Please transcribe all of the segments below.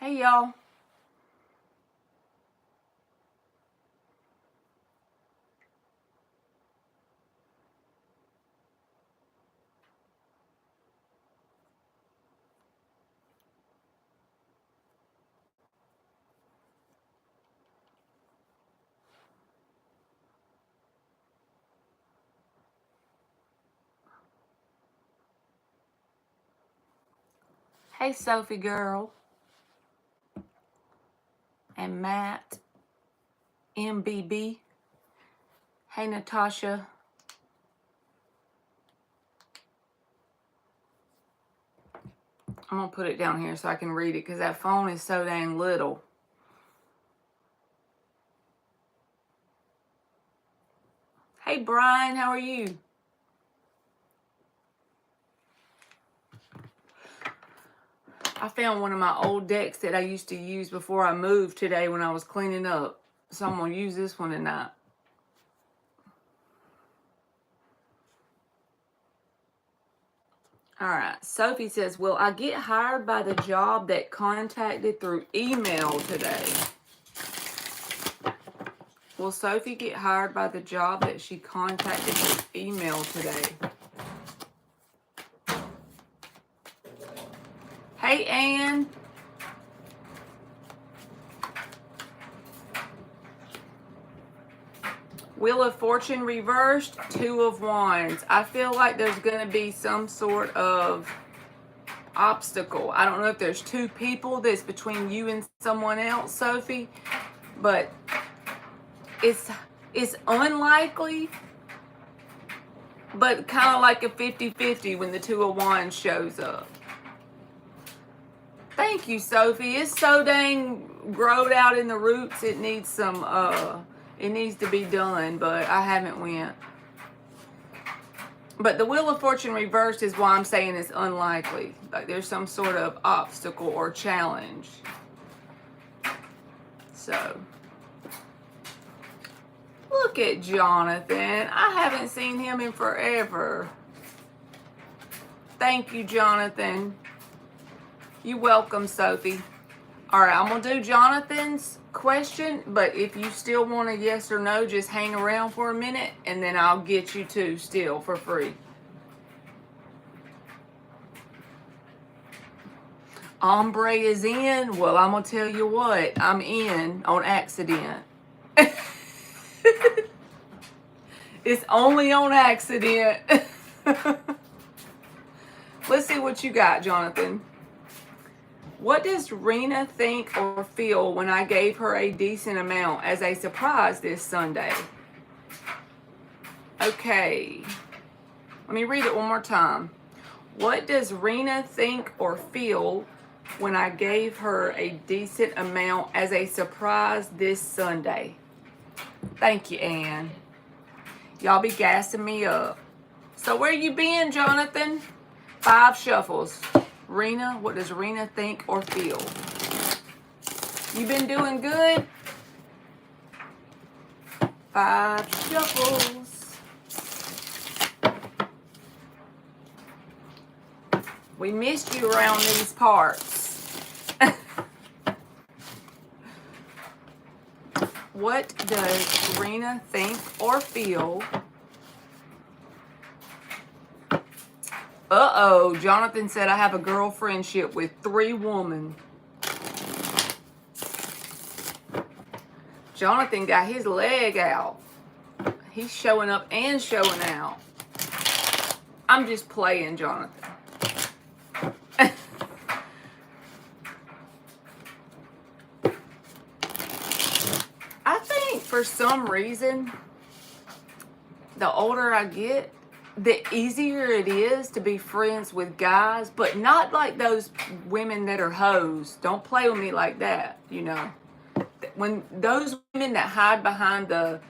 Hey, y'all. Hey, Sophie girl. And Matt. MBB. Hey, Natasha. I'm going to put it down here so I can read it because that phone is so dang little. Hey, Brian. How are you? I found one of my old decks that I used to use before I moved today when I was cleaning up. So I'm going to use this one tonight. All right. Sophie says, will I get hired by the job that contacted through email today? Will Sophie get hired by the job that she contacted through email today? Hey, Ann. Wheel of Fortune reversed, 2 of Wands. I feel like there's going to be some sort of obstacle. I don't know if there's 2 people that's between you and someone else, Sophie, but it's unlikely, but kind of like a 50-50 when the 2 of Wands shows up. Thank you, Sophie. It's so dang growed out in the roots. It needs some, it needs to be done, but I haven't went. But the Wheel of Fortune reversed is why I'm saying it's unlikely. Like there's some sort of obstacle or challenge. So, look at Jonathan. I haven't seen him in forever. Thank you, Jonathan. You're welcome, Sophie. All right, I'm going to do Jonathan's question, but if you still want a yes or no, just hang around for a minute, and then I'll get you 2 still for free. Ombre is in. Well, I'm going to tell you what. I'm in on accident. It's only on accident. Let's see what you got, Jonathan. What does Rena think or feel when I gave her a decent amount as a surprise this Sunday? Okay. Let me read it one more time. What does Rena think or feel when I gave her a decent amount as a surprise this Sunday? Thank you, Ann. Y'all be gassing me up. So where you been, Jonathan? 5 shuffles. Rena, what does Rena think or feel? You been doing good? 5 shuffles. We missed you around these parts. What does Rena think or feel? Uh-oh, Jonathan said I have a girlfriendship with 3 women. Jonathan got his leg out. He's showing up and showing out. I'm just playing, Jonathan. I think for some reason, the older I get, the easier it is to be friends with guys, but not like those women that are hoes. Don't play with me like that, you know. When those women that hide behind the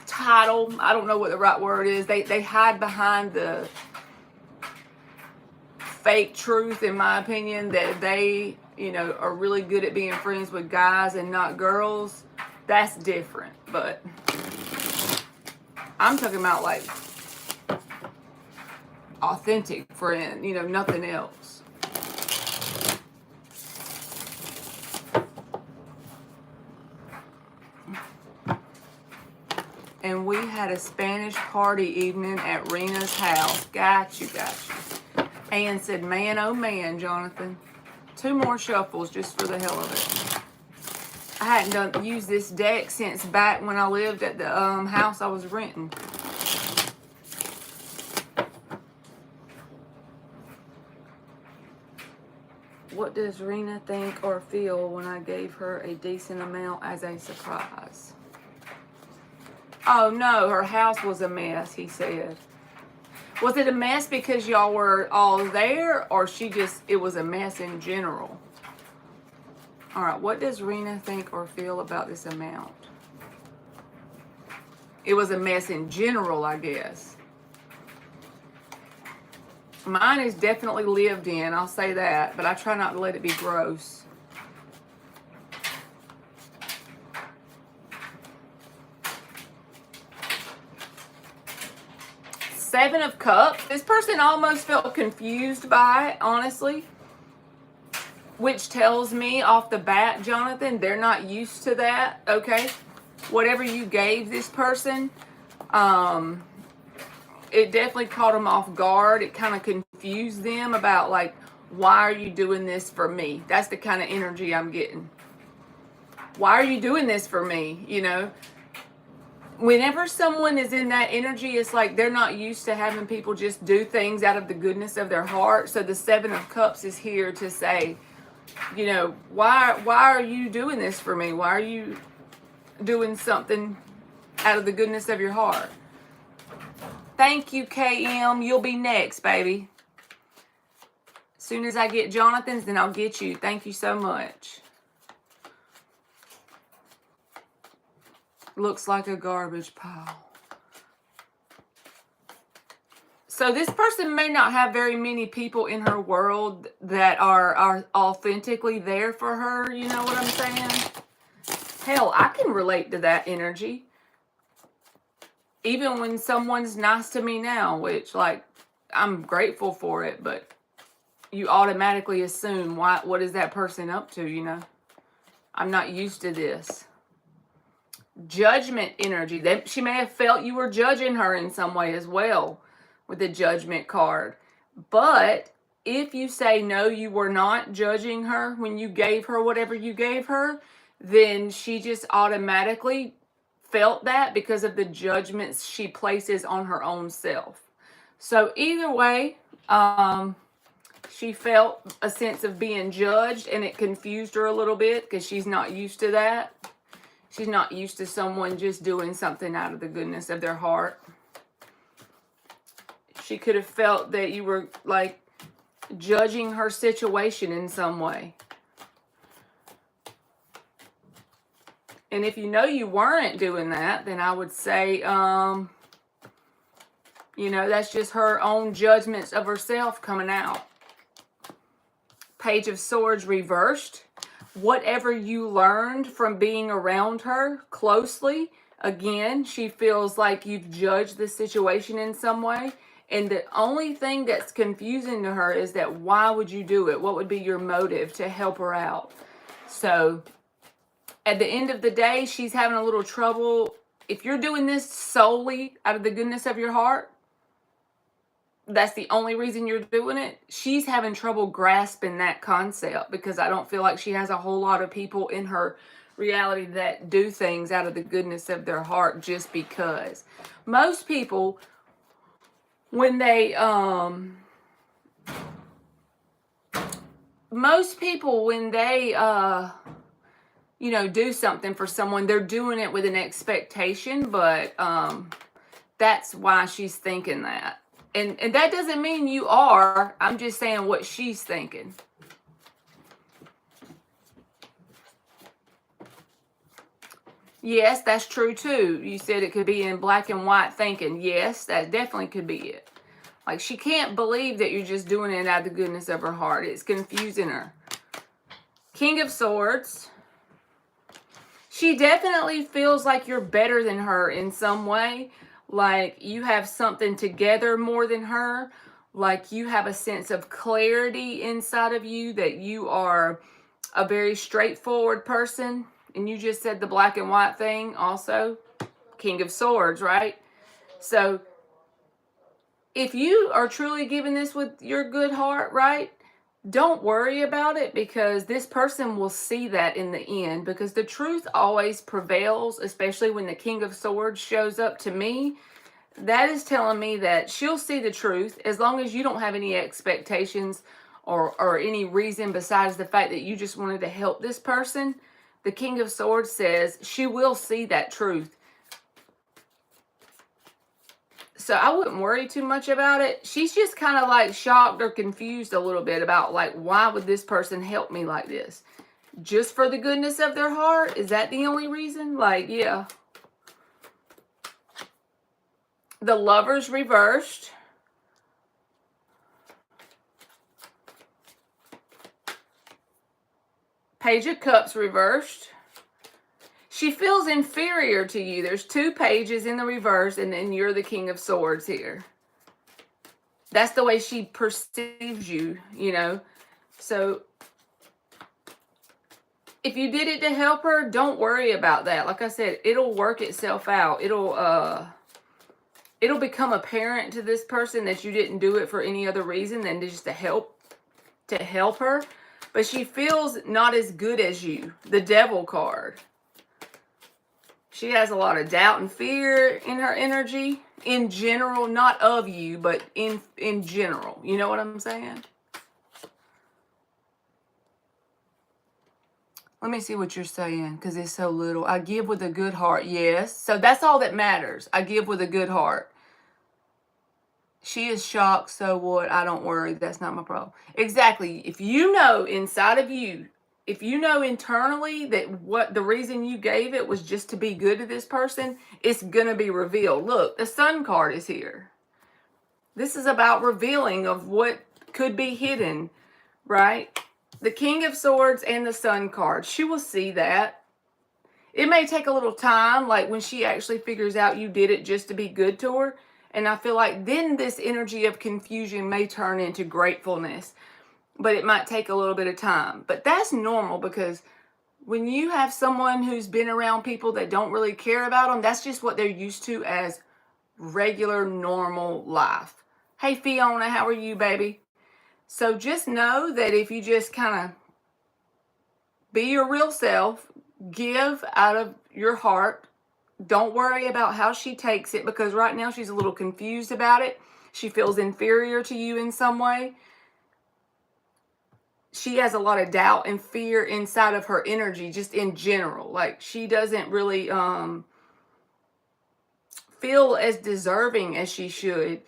title, I don't know what the right word is, they hide behind the fake truth, in my opinion, that they, you know, are really good at being friends with guys and not girls. That's different, but I'm talking about like authentic friend, you know, nothing else. And we had a Spanish party evening at Rena's house. Got you. Ann said, man, oh man, Jonathan. 2 more shuffles just for the hell of it. I hadn't used this deck since back when I lived at the house I was renting. What does Rena think or feel when I gave her a decent amount as a surprise? Oh no, her house was a mess, he said. Was it a mess because y'all were all there, or it was a mess in general? All right, what does Rena think or feel about this amount? It was a mess in general, I guess. Mine is definitely lived in, I'll say that, but I try not to let it be gross. Seven of Cups. This person almost felt confused by it, honestly. Which tells me off the bat, Jonathan, they're not used to that, okay? Whatever you gave this person, it definitely caught them off guard. It kind of confused them about, like, why are you doing this for me? That's the kind of energy I'm getting. Why are you doing this for me, you know? Whenever someone is in that energy, it's like they're not used to having people just do things out of the goodness of their heart. So the Seven of Cups is here to say, you know, why are you doing this for me? Why are you doing something out of the goodness of your heart? Thank you, KM. You'll be next, baby. As soon as I get Jonathan's, then I'll get you. Thank you so much. Looks like a garbage pile. So this person may not have very many people in her world that are authentically there for her. You know what I'm saying? Hell, I can relate to that energy. Even when someone's nice to me now, which, like, I'm grateful for it, but you automatically assume, what is that person up to, you know? I'm not used to this. Judgment energy. She may have felt you were judging her in some way as well with the Judgment card. But if you say no, you were not judging her when you gave her whatever you gave her, then she just automatically felt that because of the judgments she places on her own self. So either way, she felt a sense of being judged, and it confused her a little bit because she's not used to that. She's not used to someone just doing something out of the goodness of their heart. She could have felt that you were, like, judging her situation in some way. And if you know you weren't doing that, then I would say, you know, that's just her own judgments of herself coming out. Page of Swords reversed. Whatever you learned from being around her closely, again, she feels like you've judged the situation in some way. And the only thing that's confusing to her is that why would you do it? What would be your motive to help her out? So at the end of the day, she's having a little trouble. If you're doing this solely out of the goodness of your heart, that's the only reason you're doing it. She's having trouble grasping that concept because I don't feel like she has a whole lot of people in her reality that do things out of the goodness of their heart just because. Most people, when they, you know, do something for someone, they're doing it with an expectation, but that's why she's thinking that. And that doesn't mean you are. I'm just saying what she's thinking. Yes, that's true too. You said it could be in black and white thinking. Yes, that definitely could be it. Like, she can't believe that you're just doing it out of the goodness of her heart. It's confusing her. King of Swords. She definitely feels like you're better than her in some way. Like you have something together more than her, like you have a sense of clarity inside of you, that you are a very straightforward person. And you just said the black and white thing also. King of Swords, right? So if you are truly giving this with your good heart, right? Don't worry about it, because this person will see that in the end, because the truth always prevails, especially when the King of Swords shows up to me. That is telling me that she'll see the truth as long as you don't have any expectations or any reason besides the fact that you just wanted to help this person. The King of Swords says she will see that truth. So I wouldn't worry too much about it. She's just kind of like shocked or confused a little bit about like, why would this person help me like this? Just for the goodness of their heart? Is that the only reason? Like, yeah. The Lovers reversed. Page of Cups reversed. She feels inferior to you. There's 2 pages in the reverse, and then you're the King of Swords here. That's the way she perceives you, you know. So if you did it to help her, don't worry about that. Like I said, it'll work itself out. It'll become apparent to this person that you didn't do it for any other reason than just to help her. But she feels not as good as you. The Devil card. She has a lot of doubt and fear in her energy. In general, not of you, but in general. You know what I'm saying? Let me see what you're saying, because it's so little. I give with a good heart. Yes. So that's all that matters. I give with a good heart. She is shocked, so what? I don't worry. That's not my problem. Exactly. If you know inside of you, if you know internally that what the reason you gave it was just to be good to this person, it's going to be revealed. Look, the Sun card is here. This is about revealing of what could be hidden, right? The King of Swords and the Sun card. She will see that. It may take a little time, like when she actually figures out you did it just to be good to her. And I feel like then this energy of confusion may turn into gratefulness. But it might take a little bit of time. But that's normal, because when you have someone who's been around people that don't really care about them, that's just what they're used to as regular, normal life. Hey, Fiona, how are you, baby? So just know that if you just kind of be your real self, give out of your heart, don't worry about how she takes it, because right now she's a little confused about it. She feels inferior to you in some way. She has a lot of doubt and fear inside of her energy, just in general. Like, she doesn't really feel as deserving as she should.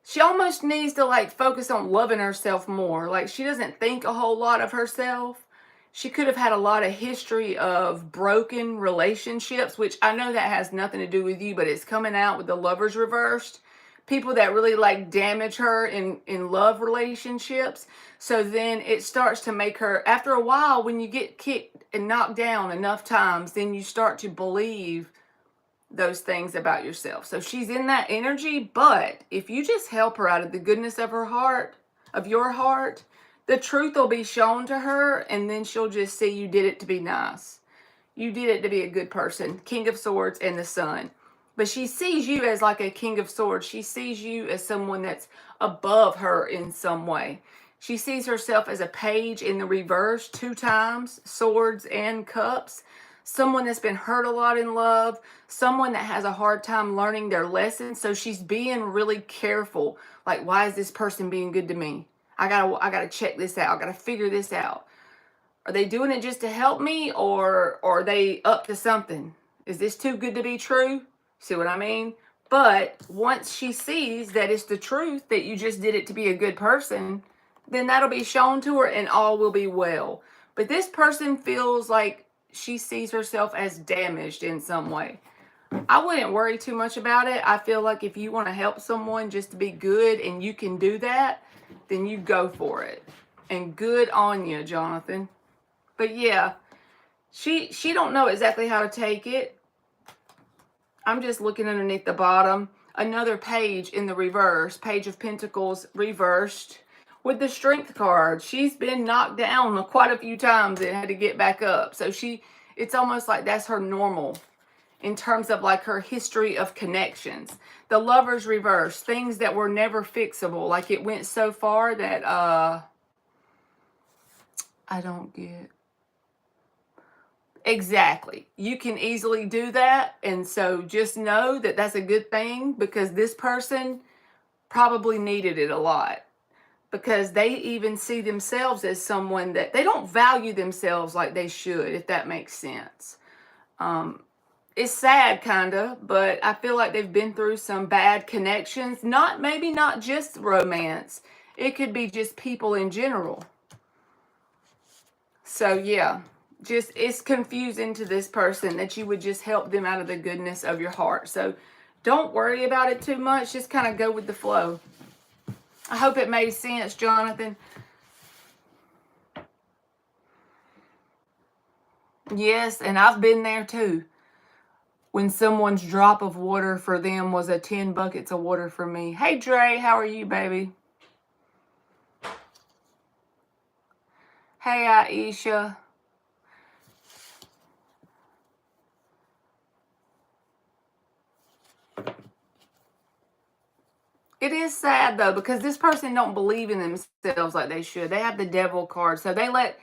She almost needs to like focus on loving herself more. Like, she doesn't think a whole lot of herself. She could have had a lot of history of broken relationships, which I know that has nothing to do with you, but it's coming out with the Lovers reversed. People that really like damage her in love relationships. So then it starts to make her, after a while, when you get kicked and knocked down enough times, then you start to believe those things about yourself. So she's in that energy, but if you just help her out of the goodness of her heart, of your heart, the truth will be shown to her, and then she'll just see you did it to be nice. You did it to be a good person. King of Swords and the Sun. But she sees you as like a King of Swords. She sees you as someone that's above her in some way. She sees herself as a page in the reverse 2 times, Swords and Cups. Someone that's been hurt a lot in love. Someone that has a hard time learning their lessons. So she's being really careful. Like, why is this person being good to me? I gotta check this out. I gotta figure this out. Are they doing it just to help me, or are they up to something? Is this too good to be true? See what I mean? But once she sees that it's the truth, that you just did it to be a good person, then that'll be shown to her and all will be well. But this person feels like she sees herself as damaged in some way. I wouldn't worry too much about it. I feel like if you want to help someone just to be good and you can do that, then you go for it. And good on you, Jonathan. But yeah, she don't know exactly how to take it. I'm just looking underneath the bottom. another page in the reverse, Page of Pentacles reversed with the Strength card. She's been knocked down quite a few times and had to get back up. So it's almost like that's her normal in terms of like her history of connections. The Lovers reverse, things that were never fixable. Like it went so far that, I don't get. Exactly. You can easily do that. And so just know that that's a good thing, because this person probably needed it a lot, because they even see themselves as someone that they don't value themselves like they should, if that makes sense. It's sad kind of, but I feel like they've been through some bad connections. Maybe not just romance. It could be just people in general. So yeah, just it's confusing to this person that you would just help them out of the goodness of your heart. So don't worry about it too much. Just kind of go with the flow. I hope it made sense, Jonathan. Yes, and I've been there too. When someone's drop of water for them was a 10 buckets of water for me. Hey, Dre, how are you, baby? Hey, Aisha. It is sad, though, because this person don't believe in themselves like they should. They have the devil card. So they let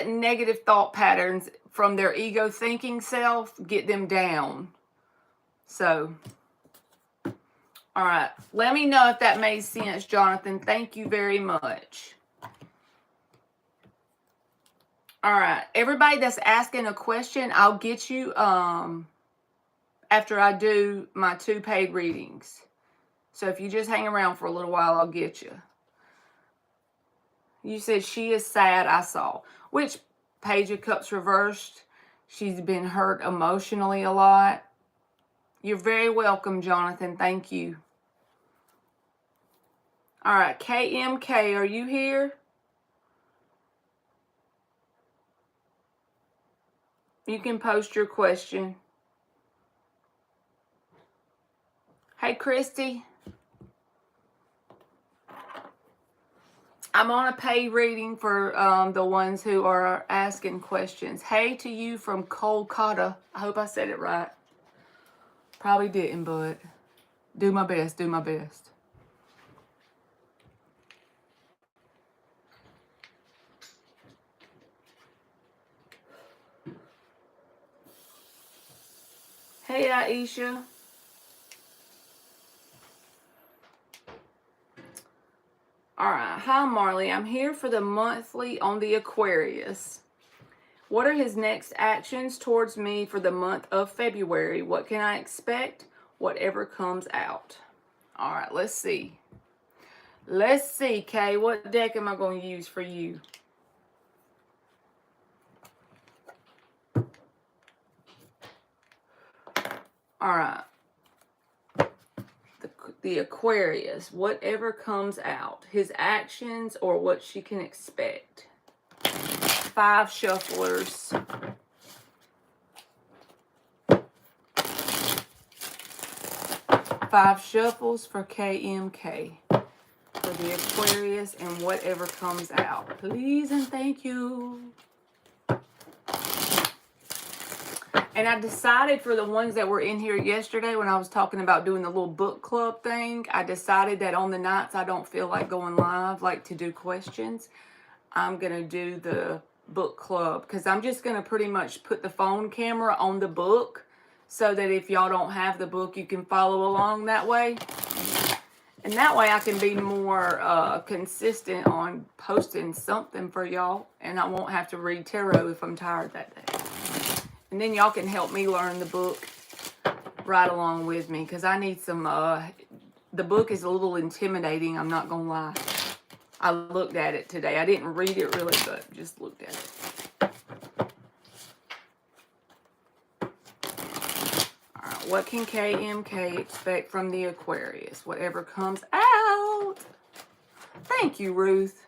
negative thought patterns from their ego thinking self get them down. So, all right. Let me know if that made sense, Jonathan. Thank you very much. All right. Everybody that's asking a question, I'll get you after I do my 2 paid readings. So if you just hang around for a little while, I'll get you. You said she is sad, I saw. Which Page of Cups reversed? She's been hurt emotionally a lot. You're very welcome, Jonathan. Thank you. All right, KMK, are you here? You can post your question. Hey, Christy. I'm on a paid reading for the ones who are asking questions. Hey to you from Kolkata. I hope I said it right. Probably didn't, but do my best, do my best. Hey, Aisha. All right. Hi, Marley. I'm here for the monthly on the Aquarius. What are his next actions towards me for the month of February? What can I expect? Whatever comes out. All right. Let's see. Let's see, Kay. What deck am I going to use for you? All right. The Aquarius, whatever comes out, his actions or what she can expect. 5 shufflers. Five shuffles for KMK. For the Aquarius and whatever comes out. Please and thank you. And I decided for the ones that were in here yesterday when I was talking about doing the little book club thing, I decided that on the nights I don't feel like going live, like to do questions, I'm going to do the book club. Because I'm just going to pretty much put the phone camera on the book so that if y'all don't have the book, you can follow along that way. And that way I can be more consistent on posting something for y'all. And I won't have to read tarot if I'm tired that day. And then y'all can help me learn the book right along with me. Because I need some, the book is a little intimidating, I'm not going to lie. I looked at it today. I didn't read it really, but just looked at it. Alright, what can KMK expect from the Aquarius? Whatever comes out. Thank you, Ruth.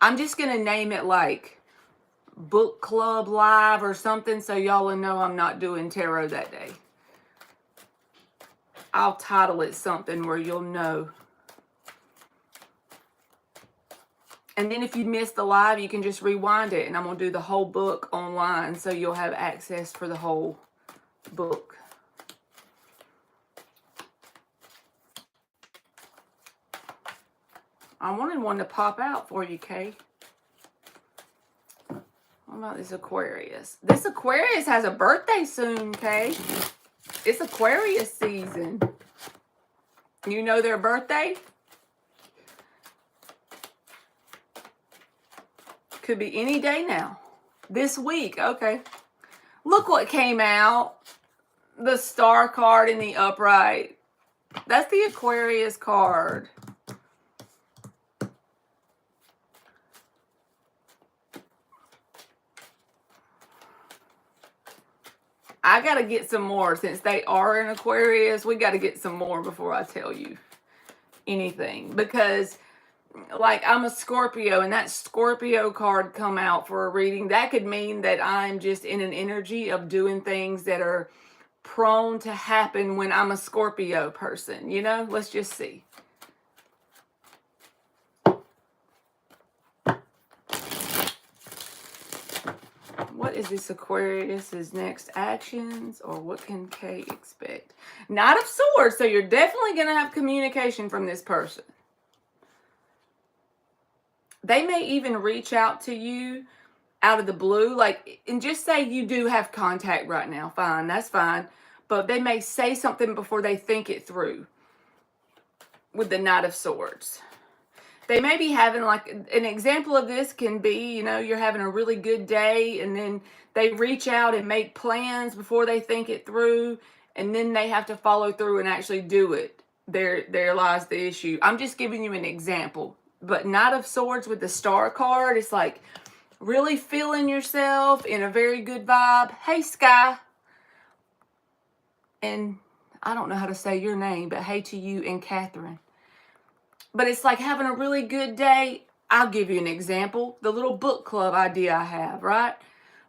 I'm just going to name it like book club live or something so y'all will know I'm not doing tarot that day. I'll title it something where you'll know. And then if you missed the live, you can just rewind it, and I'm going to do the whole book online so you'll have access for the whole book. I wanted one to pop out for you, Kay. What about this Aquarius? This Aquarius has a birthday soon, Kay. It's Aquarius season. You know their birthday? Could be any day now. This week, okay. Look what came out. The star card in the upright. That's the Aquarius card. I got to get some more. Since they are in Aquarius, we got to get some more before I tell you anything. Because, like, I'm a Scorpio, and that Scorpio card come out for a reading. That could mean that I'm just in an energy of doing things that are prone to happen when I'm a Scorpio person. You know, let's just see. What is this Aquarius's next actions, or what can Kay expect? Knight of Swords, so you're definitely going to have communication from this person. They may even reach out to you out of the blue, like, and just say you do have contact right now. Fine, that's fine. But they may say something before they think it through with the Knight of Swords. They may be having, like, an example of this can be, you know, you're having a really good day, and then they reach out and make plans before they think it through, and then they have to follow through and actually do it. There lies the issue. I'm just giving you an example. But Knight of Swords with the star card, it's like really feeling yourself in a very good vibe. Hey, Sky. And I don't know how to say your name, but hey to you and Catherine. But it's like having a really good day. I'll give you an example. The little book club idea I have, right?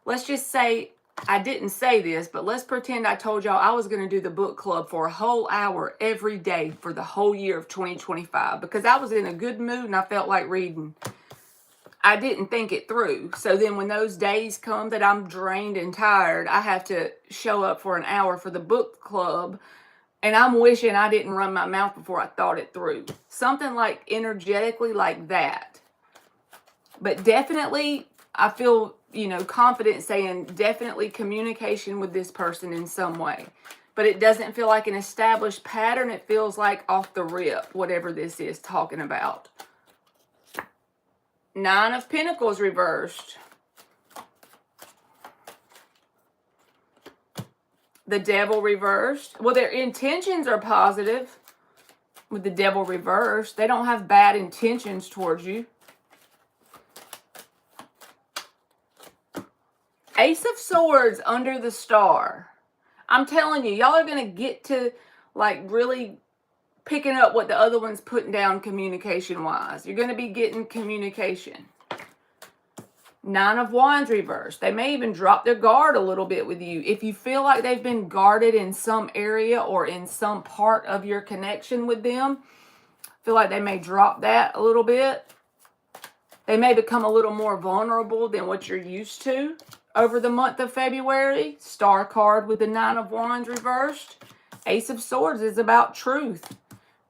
Let's just say, I didn't say this, but let's pretend I told y'all I was going to do the book club for a whole hour every day for the whole year of 2025 because I was in a good mood and I felt like reading. I didn't think it through. So then when those days come that I'm drained and tired, I have to show up for an hour for the book club. And I'm wishing I didn't run my mouth before I thought it through. Something like energetically like that. But definitely, I feel, you know, confident saying definitely communication with this person in some way. But it doesn't feel like an established pattern. It feels like off the rip, whatever this is talking about. Nine of Pentacles reversed. The Devil reversed. Well, their intentions are positive with the Devil reversed. They don't have bad intentions towards you. Ace of Swords under the star. I'm telling you, y'all are going to get to, like, really picking up what the other one's putting down communication-wise. You're going to be getting communication. Nine of Wands reversed. They may even drop their guard a little bit with you. If you feel like they've been guarded in some area or in some part of your connection with them, feel like they may drop that a little bit. They may become a little more vulnerable than what you're used to over the month of February. Star card with the Nine of Wands reversed. Ace of Swords is about truth.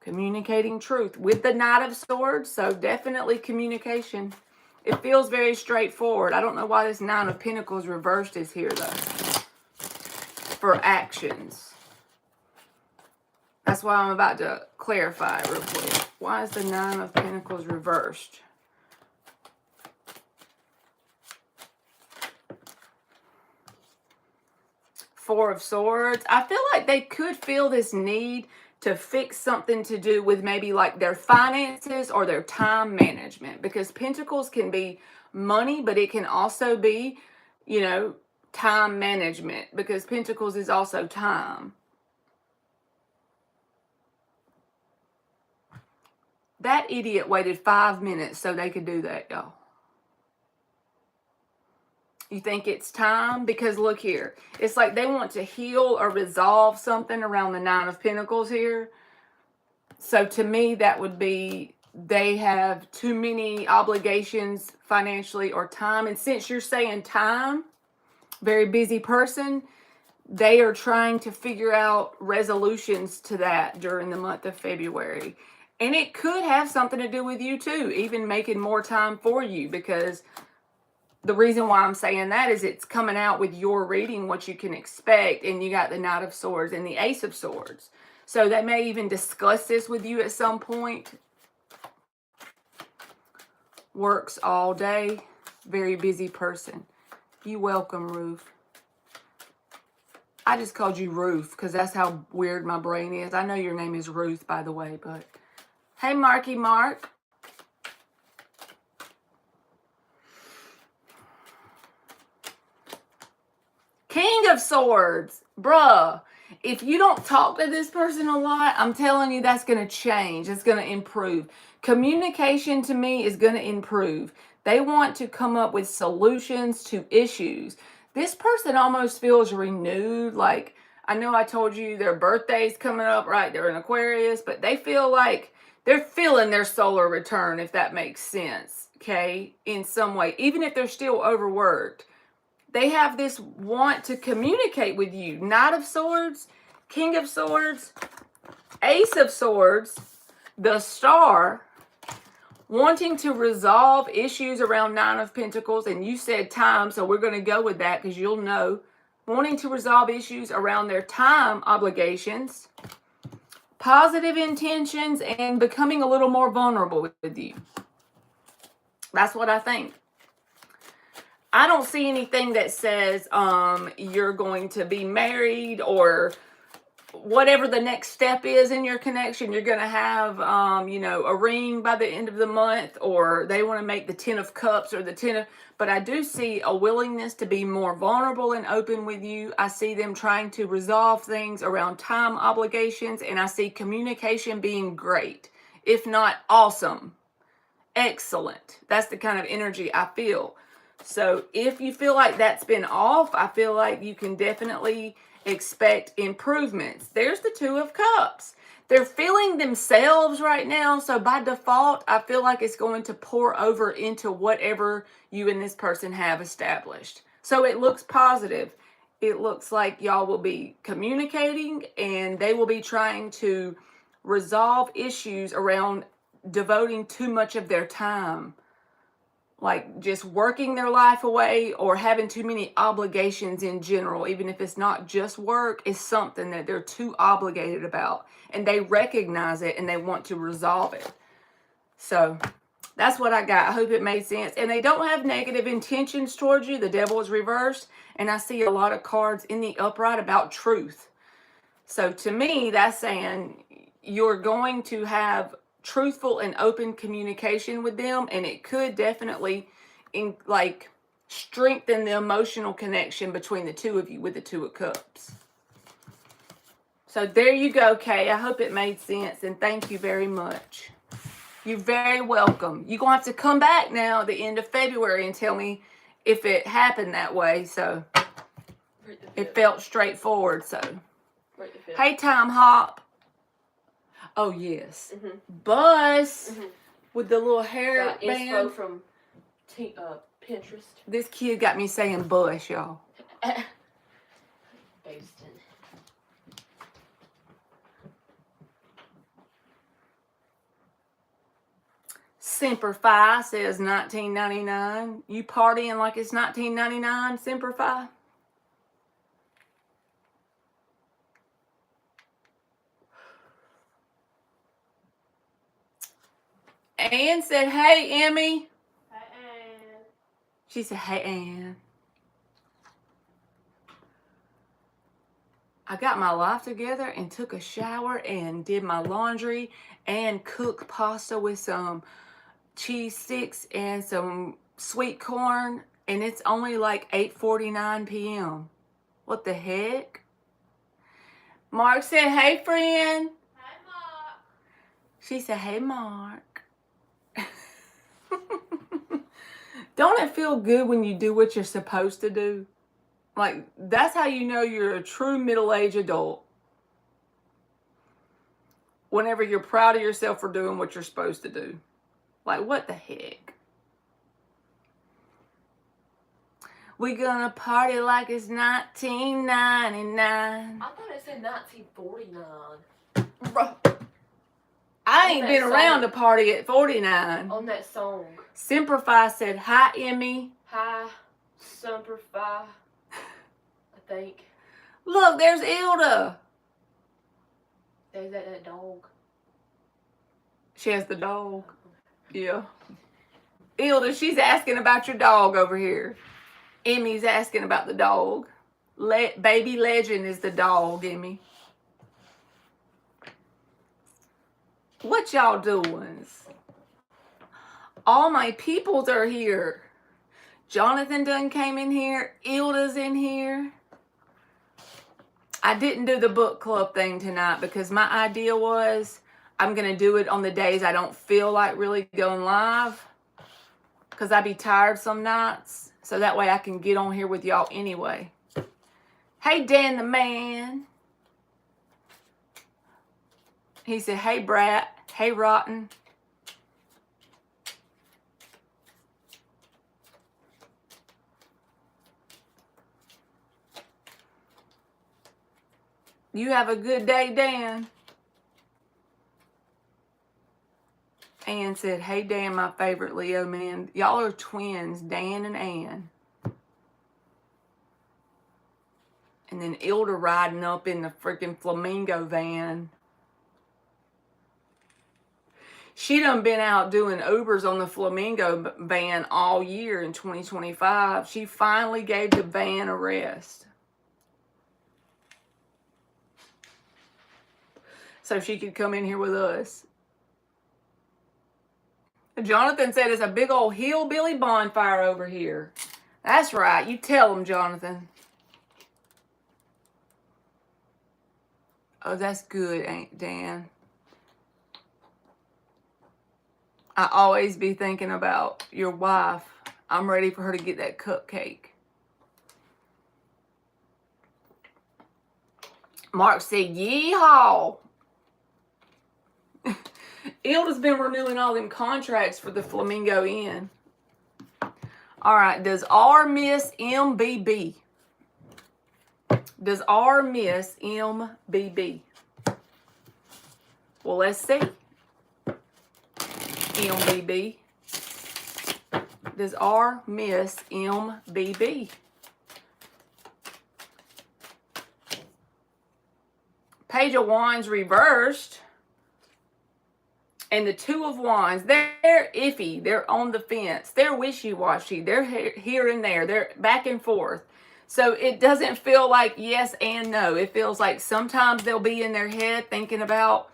Communicating truth with the Knight of Swords. So definitely communication. It feels very straightforward. I don't know why this Nine of Pentacles reversed is here, though. For actions. That's why I'm about to clarify it real quick. Why is the Nine of Pentacles reversed? Four of Swords. I feel like they could feel this need to fix something to do with maybe like their finances or their time management, because Pentacles can be money, but it can also be, you know, time management, because Pentacles is also time. That idiot waited 5 minutes so they could do that, y'all. You think it's time? Because look here. It's like they want to heal or resolve something around the Nine of Pentacles here. So to me, that would be they have too many obligations financially or time. And since you're saying time, very busy person, they are trying to figure out resolutions to that during the month of February. And it could have something to do with you too, even making more time for you, because the reason why I'm saying that is it's coming out with your reading, what you can expect, and you got the Knight of Swords and the Ace of Swords. So they may even discuss this with you at some point. Works all day, very busy person. You welcome, Ruth. I just called you Ruth because that's how weird my brain is. I know your name is Ruth, by the way, but hey, Marky Mark. King of Swords, bruh. If you don't talk to this person a lot, I'm telling you that's going to change. It's going to improve. Communication to me is going to improve. They want to come up with solutions to issues. This person almost feels renewed. Like, I know I told you their birthday's coming up, right? They're in Aquarius, but they feel like they're feeling their solar return, if that makes sense, okay, in some way, even if they're still overworked. They have this want to communicate with you. Knight of Swords, King of Swords, Ace of Swords, the Star, wanting to resolve issues around Nine of Pentacles. And you said time, so we're going to go with that because you'll know. Wanting to resolve issues around their time obligations, positive intentions, and becoming a little more vulnerable with you. That's what I think. I don't see anything that says you're going to be married or whatever the next step is in your connection. You're going to have, a ring by the end of the month, or they want to make the 10 of Cups or the 10 of... But I do see a willingness to be more vulnerable and open with you. I see them trying to resolve things around time obligations, and I see communication being great, if not awesome, excellent. That's the kind of energy I feel. So if you feel like that's been off, I feel like you can definitely expect improvements. There's the Two of Cups. They're feeling themselves right now. So by default, I feel like it's going to pour over into whatever you and this person have established. So it looks positive. It looks like y'all will be communicating and they will be trying to resolve issues around devoting too much of their time, like just working their life away or having too many obligations in general. Even if it's not just work, it's something that they're too obligated about, and they recognize it and they want to resolve it. So that's what I got. I hope it made sense. And they don't have negative intentions towards you. The Devil is reversed, and I see a lot of cards in the upright about truth. So to me, that's saying you're going to have truthful and open communication with them, and it could definitely strengthen the emotional connection between the two of you with the Two of Cups. So there you go, Kay. I hope it made sense, and thank you very much. You're very welcome. You're going to have to come back now at the end of February and tell me if it happened that way. So it felt straightforward. So hey, Time Hop. Oh, yes. Mm-hmm. Bus with the little hair got band. Info from Pinterest. This kid got me saying Bush, y'all. Based Semper Fi says 1999. You partying like it's 1999, Semper Fi? Ann said, hey, Emmy. Hi, Ann. She said, hey, Ann. I got my life together and took a shower and did my laundry and cooked pasta with some cheese sticks and some sweet corn, and it's only like 8:49 p.m. What the heck? Mark said, hey, friend. Hi, Mark. She said, hey, Mark. Don't it feel good when you do what you're supposed to do? Like, that's how you know you're a true middle-aged adult. Whenever you're proud of yourself for doing what you're supposed to do. Like, what the heck? We gonna party like it's 1999. I thought it said 1949. Bro, I ain't been around to party at 49. On that song. Simplify said, hi, Emmy. Hi, Simplify. I think. Look, there's Ilda. There's that dog. She has the dog. Yeah. Ilda, she's asking about your dog over here. Emmy's asking about the dog. Baby Legend is the dog, Emmy. What y'all doing? All my peoples are here. Jonathan done came in here. Ilda's in here. I didn't do the book club thing tonight because my idea was I'm going to do it on the days I don't feel like really going live because I be tired some nights. So that way I can get on here with y'all anyway. Hey, Dan the man. He said, hey, Brat. Hey, Rotten. You have a good day, Dan. Ann said, hey, Dan, my favorite Leo man. Y'all are twins, Dan and Ann. And then Ilda riding up in the freaking flamingo van. She done been out doing Ubers on the flamingo van all year in 2025. She finally gave the van a rest. So she could come in here with us. Jonathan said it's a big old hillbilly bonfire over here. That's right. You tell him, Jonathan. Oh, that's good, ain't Dan? I always be thinking about your wife. I'm ready for her to get that cupcake. Mark said, yeehaw. Ilda's been renewing all them contracts for the Flamingo Inn. All right, does R miss MBB? Does R miss MBB? Well, let's see. MBB. Does R miss MBB? Page of Wands reversed. And the Two of Wands, they're iffy. They're on the fence. They're wishy-washy. They're here and there. They're back and forth. So it doesn't feel like yes and no. It feels like sometimes they'll be in their head thinking about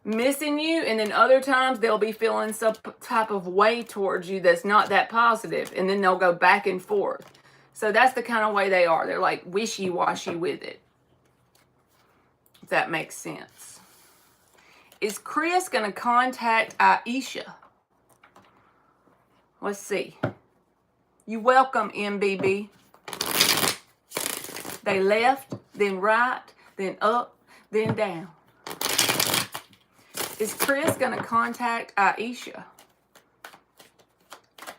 missing you. And then other times they'll be feeling some type of way towards you that's not that positive. And then they'll go back and forth. So that's the kind of way they are. They're like wishy-washy with it. If that makes sense. Is Chris going to contact Aisha? Let's see. You welcome, MBB. They left, then right, then up, then down. Is Chris going to contact Aisha?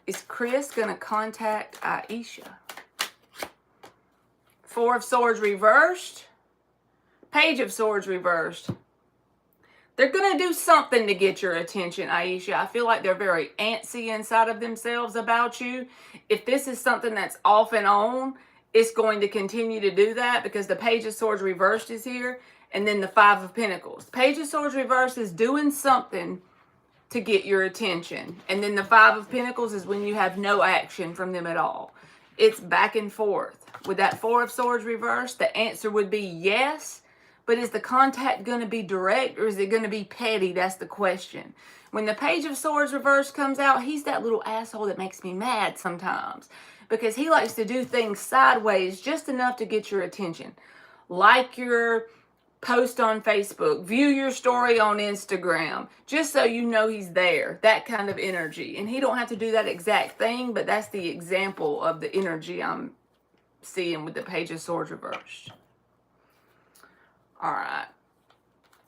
Is Chris going to contact Aisha? Four of Swords reversed. Page of Swords reversed. They're going to do something to get your attention, Aisha. I feel like they're very antsy inside of themselves about you. If this is something that's off and on, it's going to continue to do that because the Page of Swords reversed is here. And then the Five of Pentacles. Page of Swords reversed is doing something to get your attention. And then the Five of Pentacles is when you have no action from them at all. It's back and forth. With that Four of Swords reversed, the answer would be yes. But is the contact going to be direct or is it going to be petty? That's the question. When the Page of Swords reverse comes out, he's that little asshole that makes me mad sometimes. Because he likes to do things sideways just enough to get your attention. Like you're post on Facebook, view your story on Instagram, just so you know he's there. That kind of energy. And he don't have to do that exact thing, but that's the example of the energy I'm seeing with the Page of Swords reversed. All right.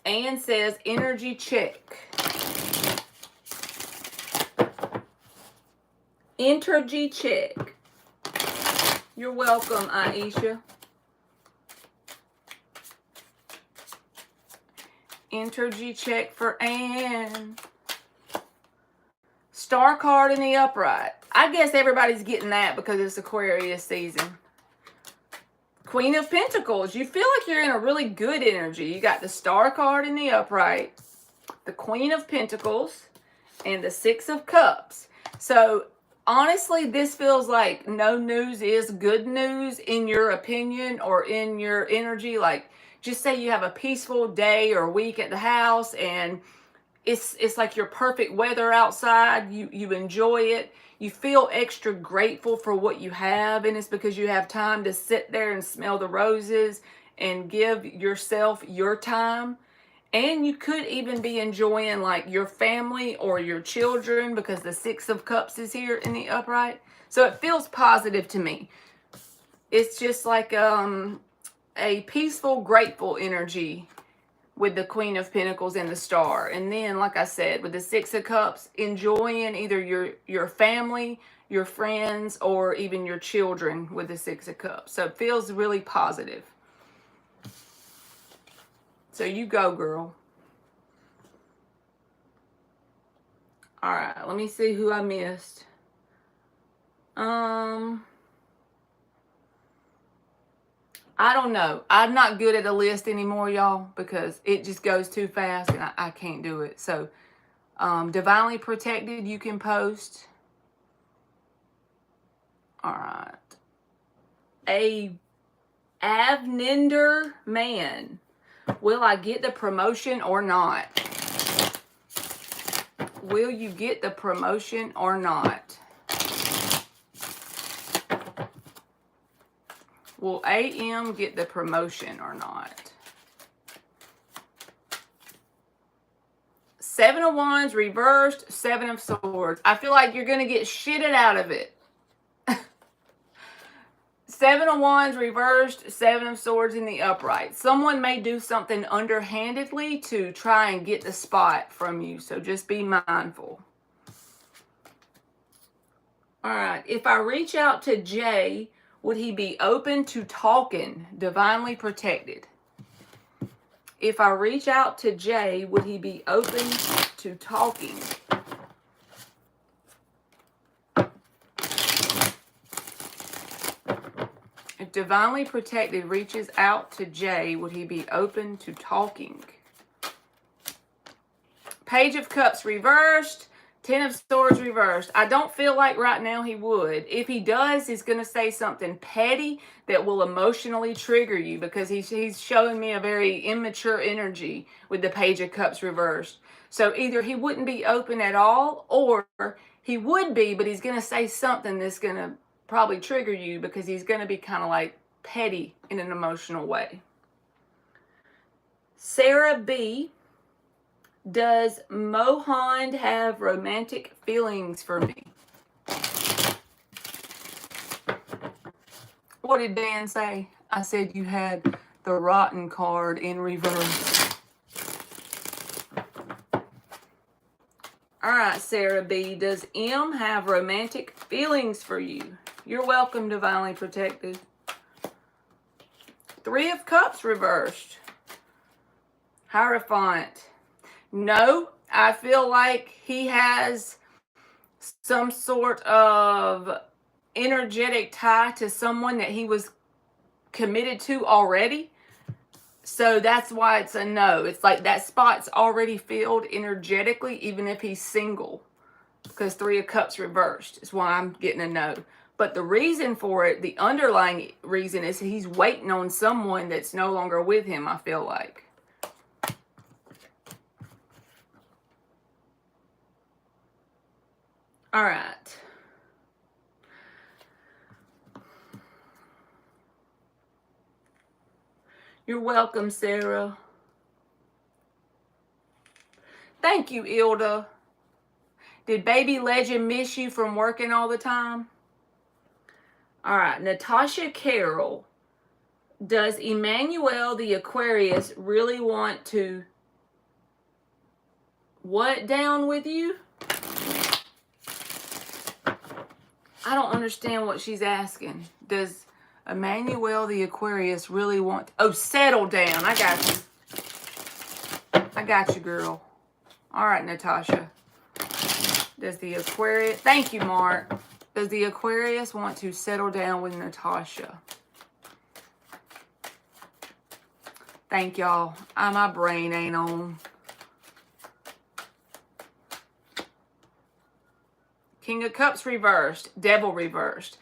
Anne says, energy check. Energy check. You're welcome, Aisha. Energy check for Anne. Star card in the upright. I guess everybody's getting that because it's Aquarius season. Queen of Pentacles. You feel like you're in a really good energy. You got the Star card in the upright, the Queen of Pentacles, and the Six of Cups. So honestly, this feels like no news is good news in your opinion or in your energy. Like, just say you have a peaceful day or week at the house and it's like your perfect weather outside. You enjoy it. You feel extra grateful for what you have, and it's because you have time to sit there and smell the roses and give yourself your time. And you could even be enjoying like your family or your children because the Six of Cups is here in the upright. So it feels positive to me. It's just like a peaceful, grateful energy with the Queen of Pentacles and the Star. And then, like I said, with the Six of Cups, enjoying either your family, your friends, or even your children with the Six of Cups. So it feels really positive. So you go, girl. All right, let me see who I missed. I don't know. I'm not good at a list anymore, y'all, because it just goes too fast and I can't do it. So, divinely protected, you can post. All right. A Avninder man. Will I get the promotion or not? Will you get the promotion or not? Will AM get the promotion or not? Seven of Wands reversed, Seven of Swords. I feel like you're going to get shitted out of it. Seven of Wands reversed, Seven of Swords in the upright. Someone may do something underhandedly to try and get the spot from you, so just be mindful. All right, if I reach out to Jay, would he be open to talking? Divinely protected. If I reach out to Jay, would he be open to talking? If Divinely Protected reaches out to Jay, would he be open to talking? Page of Cups reversed. Ten of Swords reversed. I don't feel like right now he would. If he does, he's going to say something petty that will emotionally trigger you because he's showing me a very immature energy with the Page of Cups reversed. So either he wouldn't be open at all or he would be, but he's going to say something that's going to probably trigger you because he's going to be kind of like petty in an emotional way. Sarah B. Does Mohand have romantic feelings for me? What did Dan say? I said you had the rotten card in reverse. All right, Sarah B. Does M have romantic feelings for you? You're welcome, Divinely Protected. Three of Cups reversed. Hierophant. No, I feel like he has some sort of energetic tie to someone that he was committed to already. So that's why it's a no. It's like that spot's already filled energetically, even if he's single. Because Three of Cups reversed is why I'm getting a no. But the reason for it, the underlying reason is he's waiting on someone that's no longer with him, I feel like. All right. You're welcome, Sarah. Thank you, Ilda. Did baby legend miss you from working all the time? All right, Natasha Carroll. Does Emmanuel the Aquarius really want to what down with you? I don't understand what she's asking. Does Emmanuel the Aquarius really want... Oh, settle down. I got you. I got you, girl. All right, Natasha. Does the Aquarius... Thank you, Mark. Does the Aquarius want to settle down with Natasha? Thank y'all. My brain ain't on. King of Cups reversed. Devil reversed.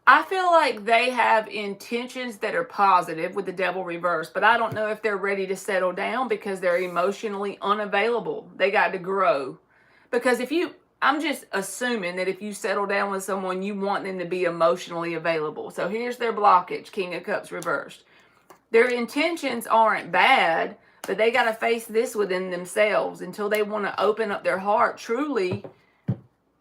I feel like they have intentions that are positive with the Devil reversed, but I don't know if they're ready to settle down because they're emotionally unavailable. They got to grow. Because if you... I'm just assuming that if you settle down with someone, you want them to be emotionally available. So here's their blockage, King of Cups reversed. Their intentions aren't bad, but they got to face this within themselves. Until they want to open up their heart truly,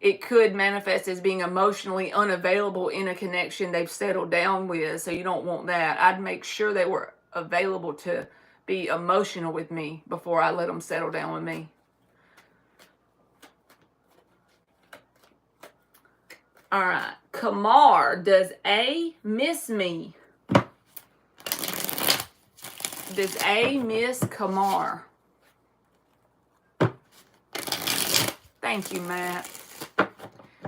it could manifest as being emotionally unavailable in a connection they've settled down with. So you don't want that. I'd make sure they were available to be emotional with me before I let them settle down with me. All right. Kamar, does A miss me? Does A miss Kamar? Thank you, Matt.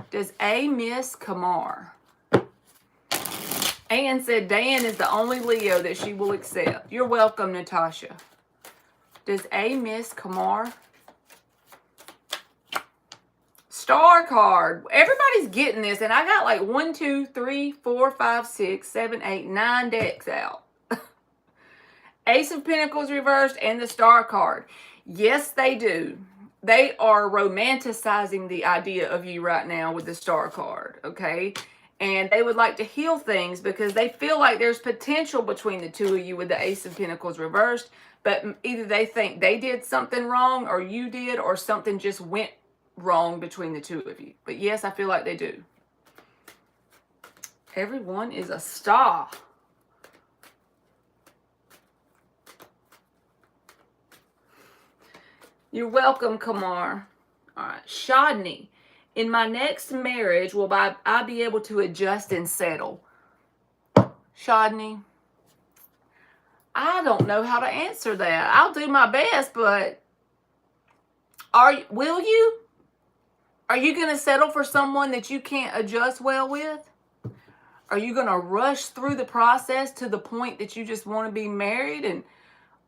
Does A miss Kamar? Ann said Dan is the only Leo that she will accept. You're welcome, Natasha. Does A miss Kamar? Star card. Everybody's getting this, and I got like 1, 2, 3, 4, 5, 6, 7, 8, 9 decks out. Ace of Pentacles reversed and the Star card. Yes, they do. They are romanticizing the idea of you right now with the Star card, okay? And they would like to heal things because they feel like there's potential between the two of you with the Ace of Pentacles reversed, but either they think they did something wrong or you did, or something just went wrong between the two of you. But yes, I feel like they do. Everyone is a star. You're welcome, Kamar. All right. Shodney. In my next marriage, will I be able to adjust and settle? Shodney. I don't know how to answer that. I'll do my best, but will you? Are you going to settle for someone that you can't adjust well with? Are you going to rush through the process to the point that you just want to be married?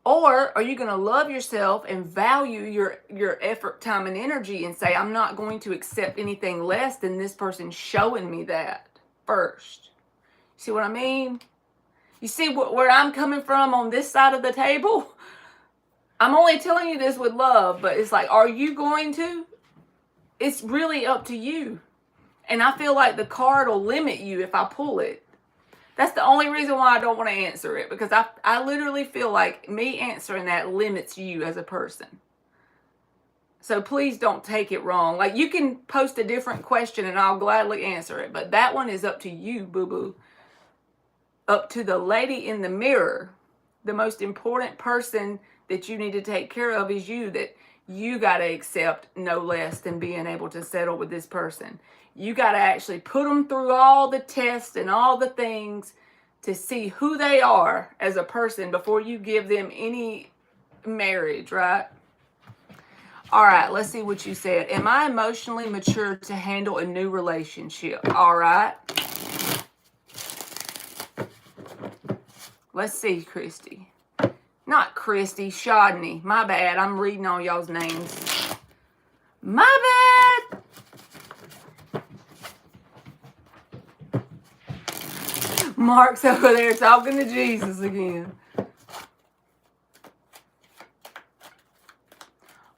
Or are you going to love yourself and value your effort, time, and energy and say, I'm not going to accept anything less than this person showing me that first? See what I mean? You see where I'm coming from on this side of the table? I'm only telling you this with love, but it's like, are you going to? It's really up to you. And I feel like the card will limit you if I pull it. That's the only reason why I don't want to answer it, because I literally feel like me answering that limits you as a person. So please don't take it wrong. Like, you can post a different question and I'll gladly answer it, but that one is up to you, boo-boo. Up to the lady in the mirror. The most important person that you need to take care of is you, that you got to accept no less than being able to settle with this person. You got to actually put them through all the tests and all the things to see who they are as a person before you give them any marriage, right? All right, let's see what you said. Am I emotionally mature to handle a new relationship? All right. Let's see, Christy. Not Christy, Shodney. My bad. I'm reading all y'all's names. My bad. Mark's over there talking to Jesus again.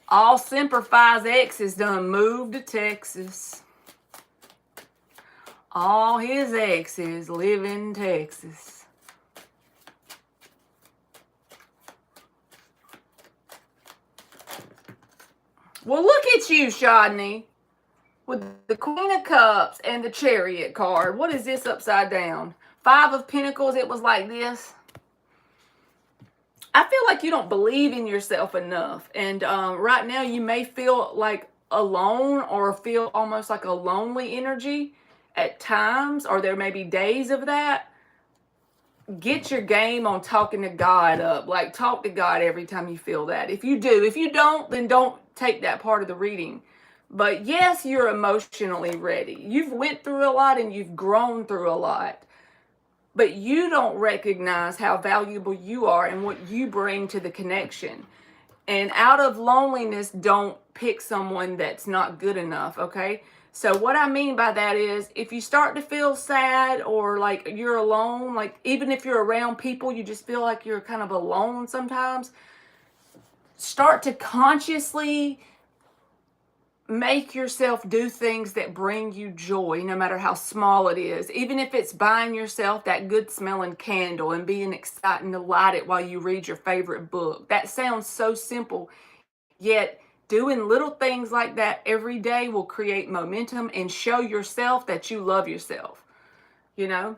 All Semper Fi's exes done moved to Texas. All his exes live in Texas. Well, look at you, Shodney, with the Queen of Cups and the Chariot card. What is this upside down? 5 of Pentacles. It was like this. I feel like you don't believe in yourself enough. And right now you may feel like alone or feel almost like a lonely energy at times, or there may be days of that. Get your game on talking to God up. Like, talk to God every time you feel that. If you do. If you don't, then don't take that part of the reading. But yes, you're emotionally ready. You've went through a lot and you've grown through a lot. But you don't recognize how valuable you are and what you bring to the connection. And out of loneliness, don't pick someone that's not good enough, okay? So what I mean by that is, if you start to feel sad or like you're alone, like even if you're around people, you just feel like you're kind of alone sometimes, start to consciously make yourself do things that bring you joy, no matter how small it is. Even if it's buying yourself that good smelling candle and being excited to light it while you read your favorite book. That sounds so simple, yet doing little things like that every day will create momentum and show yourself that you love yourself, you know?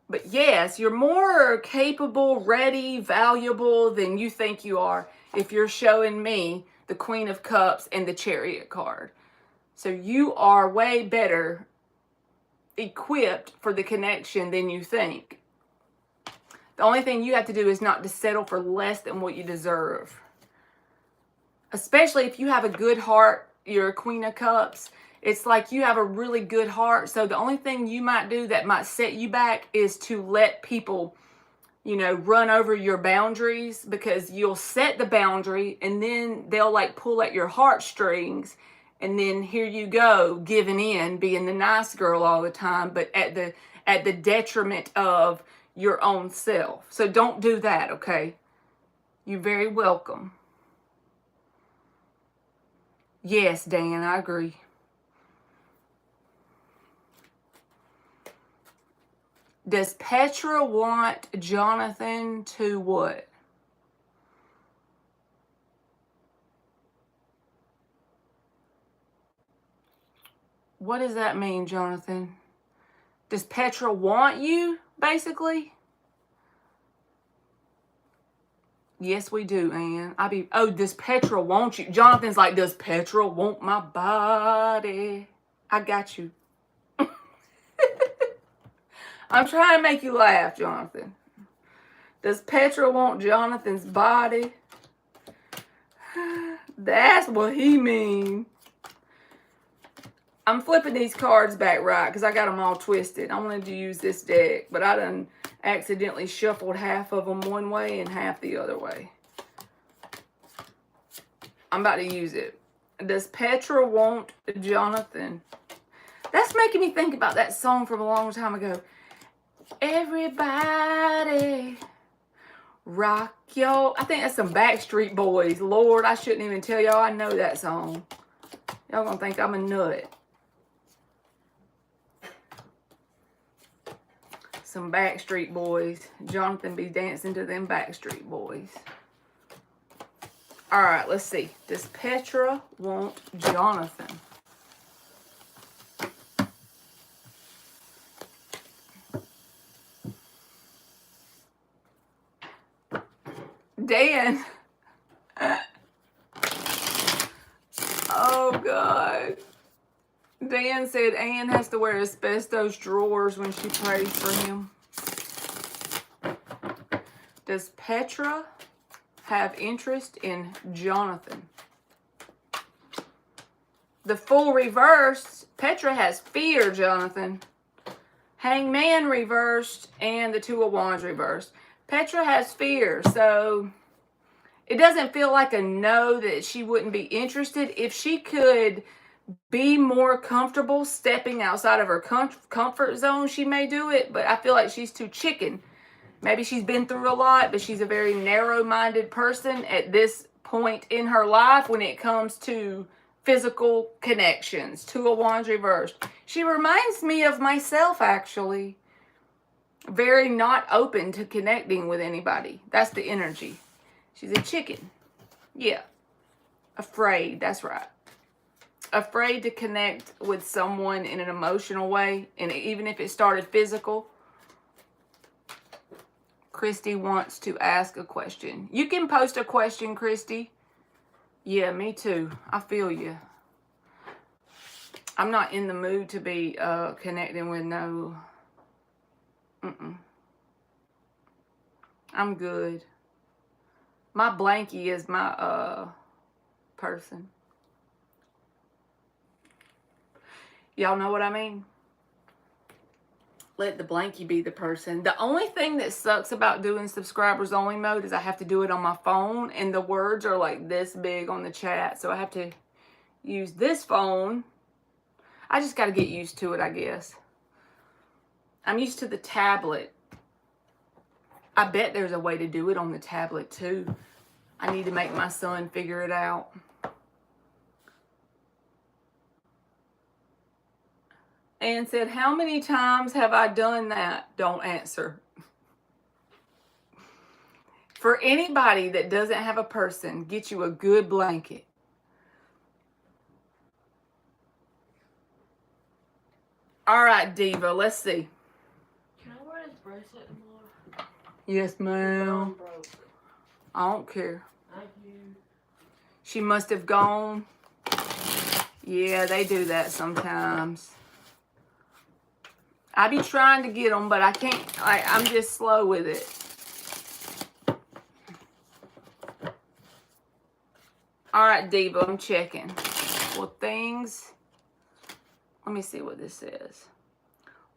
But yes, you're more capable, ready, valuable than you think you are if you're showing me the Queen of Cups and the Chariot card. So you are way better equipped for the connection than you think. The only thing you have to do is not to settle for less than what you deserve. Especially if you have a good heart, you're a Queen of Cups. It's like you have a really good heart. So the only thing you might do that might set you back is to let people, you know, run over your boundaries, because you'll set the boundary and then they'll like pull at your heartstrings, and then here you go, giving in, being the nice girl all the time, but at the detriment of your own self. So don't do that, okay? You're very welcome. Yes, Dan, I agree. Does Petra want Jonathan to what? What does that mean, Jonathan? Does Petra want you, basically? Yes, we do, Ann. Does Petra want you? Jonathan's like, does Petra want my body? I got you. I'm trying to make you laugh, Jonathan. Does Petra want Jonathan's body? That's what he means. I'm flipping these cards back right because I got them all twisted. I wanted to use this deck, but I done accidentally shuffled half of them one way and half the other way. I'm about to use it. Does Petra want Jonathan? That's making me think about that song from a long time ago. Everybody rock yo. I think that's some Backstreet Boys. Lord, I shouldn't even tell y'all I know that song. Y'all gonna think I'm a nut. Some Backstreet Boys. Jonathan be dancing to them Backstreet Boys. All right, let's see. Does Petra want Jonathan? Dan. Oh, God. Dan said Ann has to wear asbestos drawers when she prays for him. Does Petra have interest in Jonathan? The Fool reversed. Petra has fear, Jonathan. Hangman reversed and the Two of Wands reversed. Petra has fear, so it doesn't feel like a no that she wouldn't be interested. If she could be more comfortable stepping outside of her comfort zone, she may do it, but I feel like she's too chicken. Maybe she's been through a lot, but she's a very narrow-minded person at this point in her life when it comes to physical connections. Two of Wands reversed. She reminds me of myself, actually. Very not open to connecting with anybody. That's the energy. She's a chicken. Yeah. Afraid, that's right. Afraid to connect with someone in an emotional way, and even if it started physical. Christy wants to ask a question. You can post a question, Christy. Yeah, me too. I feel you. I'm not in the mood to be connecting with no... I'm good. My blankie is my person. Y'all know what I mean? Let the blankie be the person. The only thing that sucks about doing subscribers only mode is I have to do it on my phone, and the words are like this big on the chat, so I have to use this phone. I just got to get used to it, I guess. I'm used to the tablet. I bet there's a way to do it on the tablet too. I need to make my son figure it out. And said, how many times have I done that? Don't answer. For anybody that doesn't have a person, get you a good blanket. All right, Diva, let's see. Can I wear this bracelet tomorrow? Yes, ma'am. I don't care. Thank you. She must have gone. Yeah, they do that sometimes. I be trying to get them, but I can't. I'm just slow with it. All right, Diva, I'm checking. Well, things... Let me see what this says.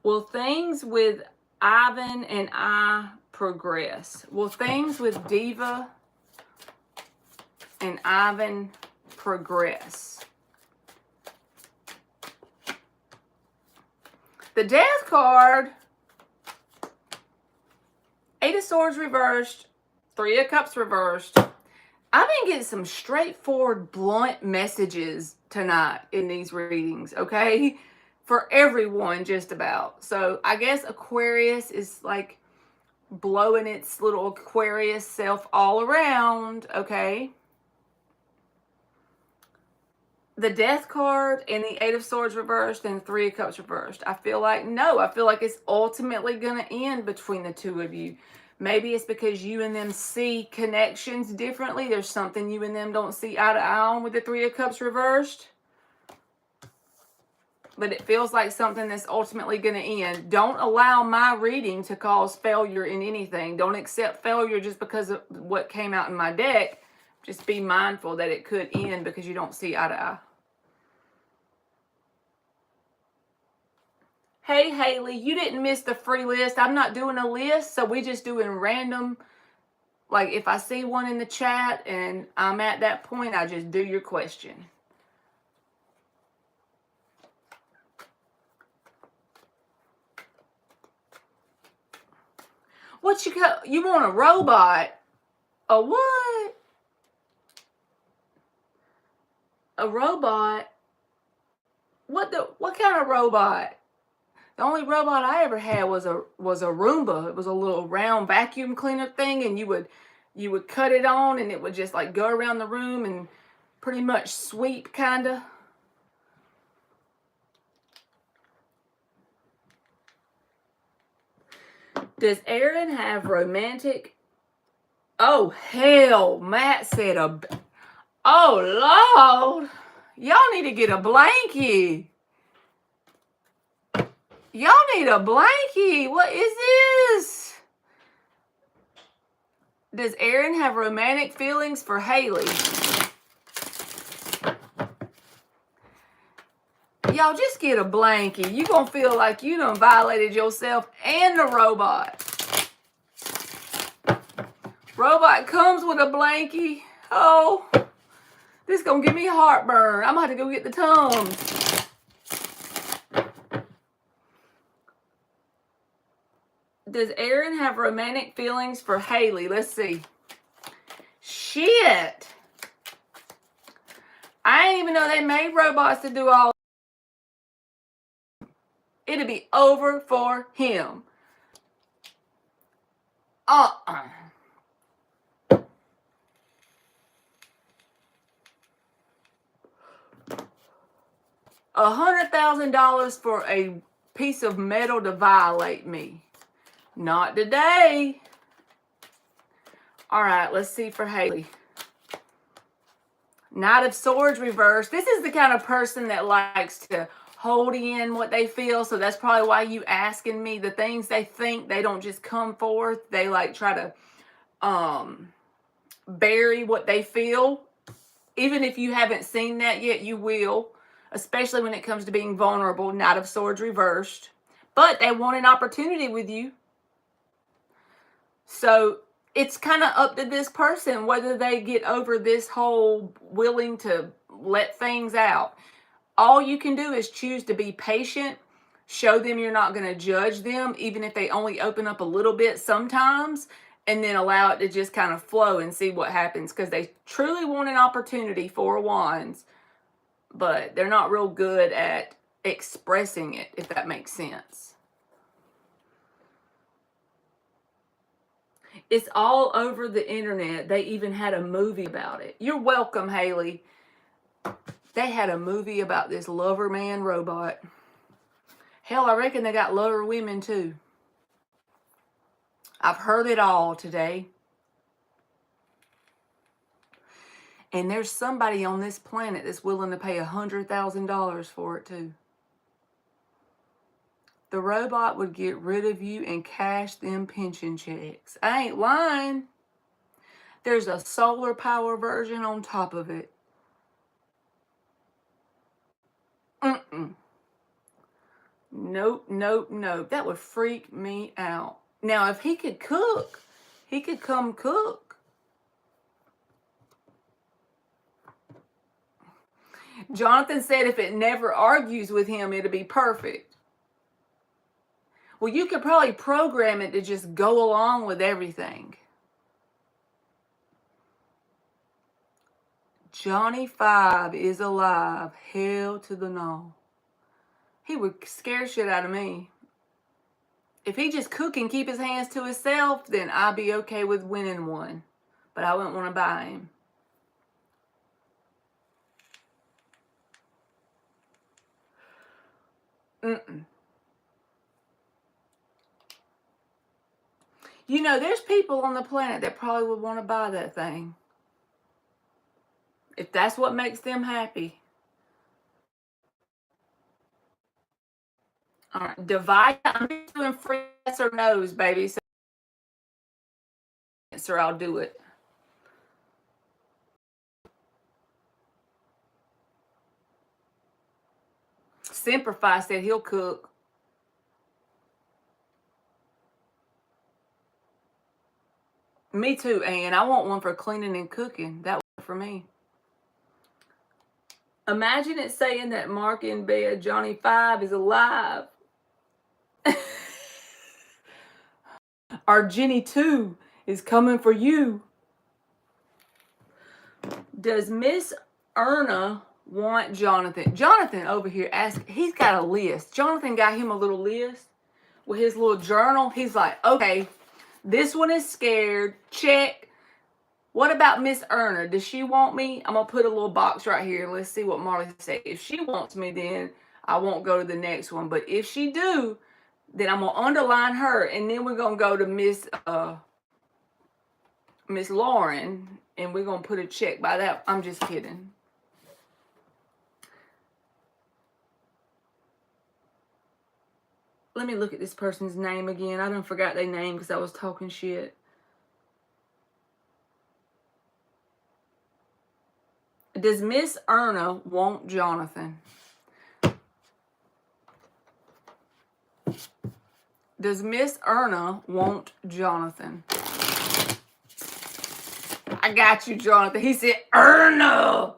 Will things with Ivan and I progress? Will things with Diva and Ivan progress? The Death card, 8 of Swords reversed, 3 of Cups reversed. I've been getting some straightforward, blunt messages tonight in these readings, okay? For everyone, just about. So I guess Aquarius is like blowing its little Aquarius self all around, okay? The Death card and the 8 of Swords reversed and 3 of Cups reversed. I feel like, no, I feel like it's ultimately going to end between the two of you. Maybe it's because you and them see connections differently. There's something you and them don't see eye to eye on with the 3 of Cups reversed. But it feels like something that's ultimately going to end. Don't allow my reading to cause failure in anything. Don't accept failure just because of what came out in my deck. Just be mindful that it could end because you don't see eye to eye. Hey, Haley, you didn't miss the free list. I'm not doing a list, so we just doing random. Like, if I see one in the chat and I'm at that point, I just do your question. What you got? You want a robot? A what? A robot? What kind of robot? The only robot I ever had was a Roomba. It was a little round vacuum cleaner thing, and you would cut it on, and it would just like go around the room and pretty much sweep, kinda. Does Aaron have romantic? Oh hell! Matt said a. Oh Lord! Y'all need to get a blankie. Y'all need a blankie. What is this? Does Aaron have romantic feelings for Haley? Y'all just get a blankie. You gonna feel like you done violated yourself and the robot. Robot comes with a blankie. Oh, this is gonna give me heartburn. I'm gonna have to go get the Tums. Does Aaron have romantic feelings for Haley? Let's see. Shit. I didn't even know they made robots to do all. It'll be over for him. $100,000 for a piece of metal to violate me. Not today. All right, let's see for Haley. Knight of Swords reversed. This is the kind of person that likes to hold in what they feel. So that's probably why you asking me the things they think. They don't just come forth. They like try to bury what they feel. Even if you haven't seen that yet, you will. Especially when it comes to being vulnerable. Knight of Swords reversed. But they want an opportunity with you. So it's kind of up to this person whether they get over this whole willing to let things out. All you can do is choose to be patient. Show them you're not going to judge them, even if they only open up a little bit sometimes. And then allow it to just kind of flow and see what happens. Because they truly want an opportunity, Four of Wands. But they're not real good at expressing it, if that makes sense. It's all over the internet. They even had a movie about it. You're welcome, Haley. They had a movie about this lover man robot. Hell, I reckon they got lover women too. I've heard it all today. And there's somebody on this planet that's willing to pay $100,000 for it too. The robot would get rid of you and cash them pension checks. I ain't lying. There's a solar power version on top of it. Nope, nope, nope. That would freak me out. Now, if he could cook, he could come cook. Jonathan said if it never argues with him, it'll be perfect. Well, you could probably program it to just go along with everything. Johnny 5 is alive. Hell to the no. He would scare shit out of me. If he just cook and keep his hands to himself, then I'd be okay with winning one. But I wouldn't want to buy him. You know, there's people on the planet that probably would want to buy that thing. If that's what makes them happy. All right, divide. I'm just doing free yes or no's, baby. So answer, I'll do it. Simplify said he'll cook. Me too, Ann. I want one for cleaning and cooking. That was for me. Imagine it saying that Mark in bed, Johnny 5 is alive. Our Jenny 2 is coming for you. Does Miss Erna want Jonathan? Jonathan over here he's got a list. Jonathan got him a little list with his little journal. He's like, okay, this one is scared. Check. What about Miss Erna? Does she want me? I'm going to put a little box right here. Let's see what Marley said. If she wants me, then I won't go to the next one. But if she do, then I'm going to underline her. And then we're going to go to Miss Lauren. And we're going to put a check by that. I'm just kidding. Let me look at this person's name again. I done forgot their name because I was talking shit. Does Miss Erna want Jonathan? Does Miss Erna want Jonathan? I got you, Jonathan. He said, Erna!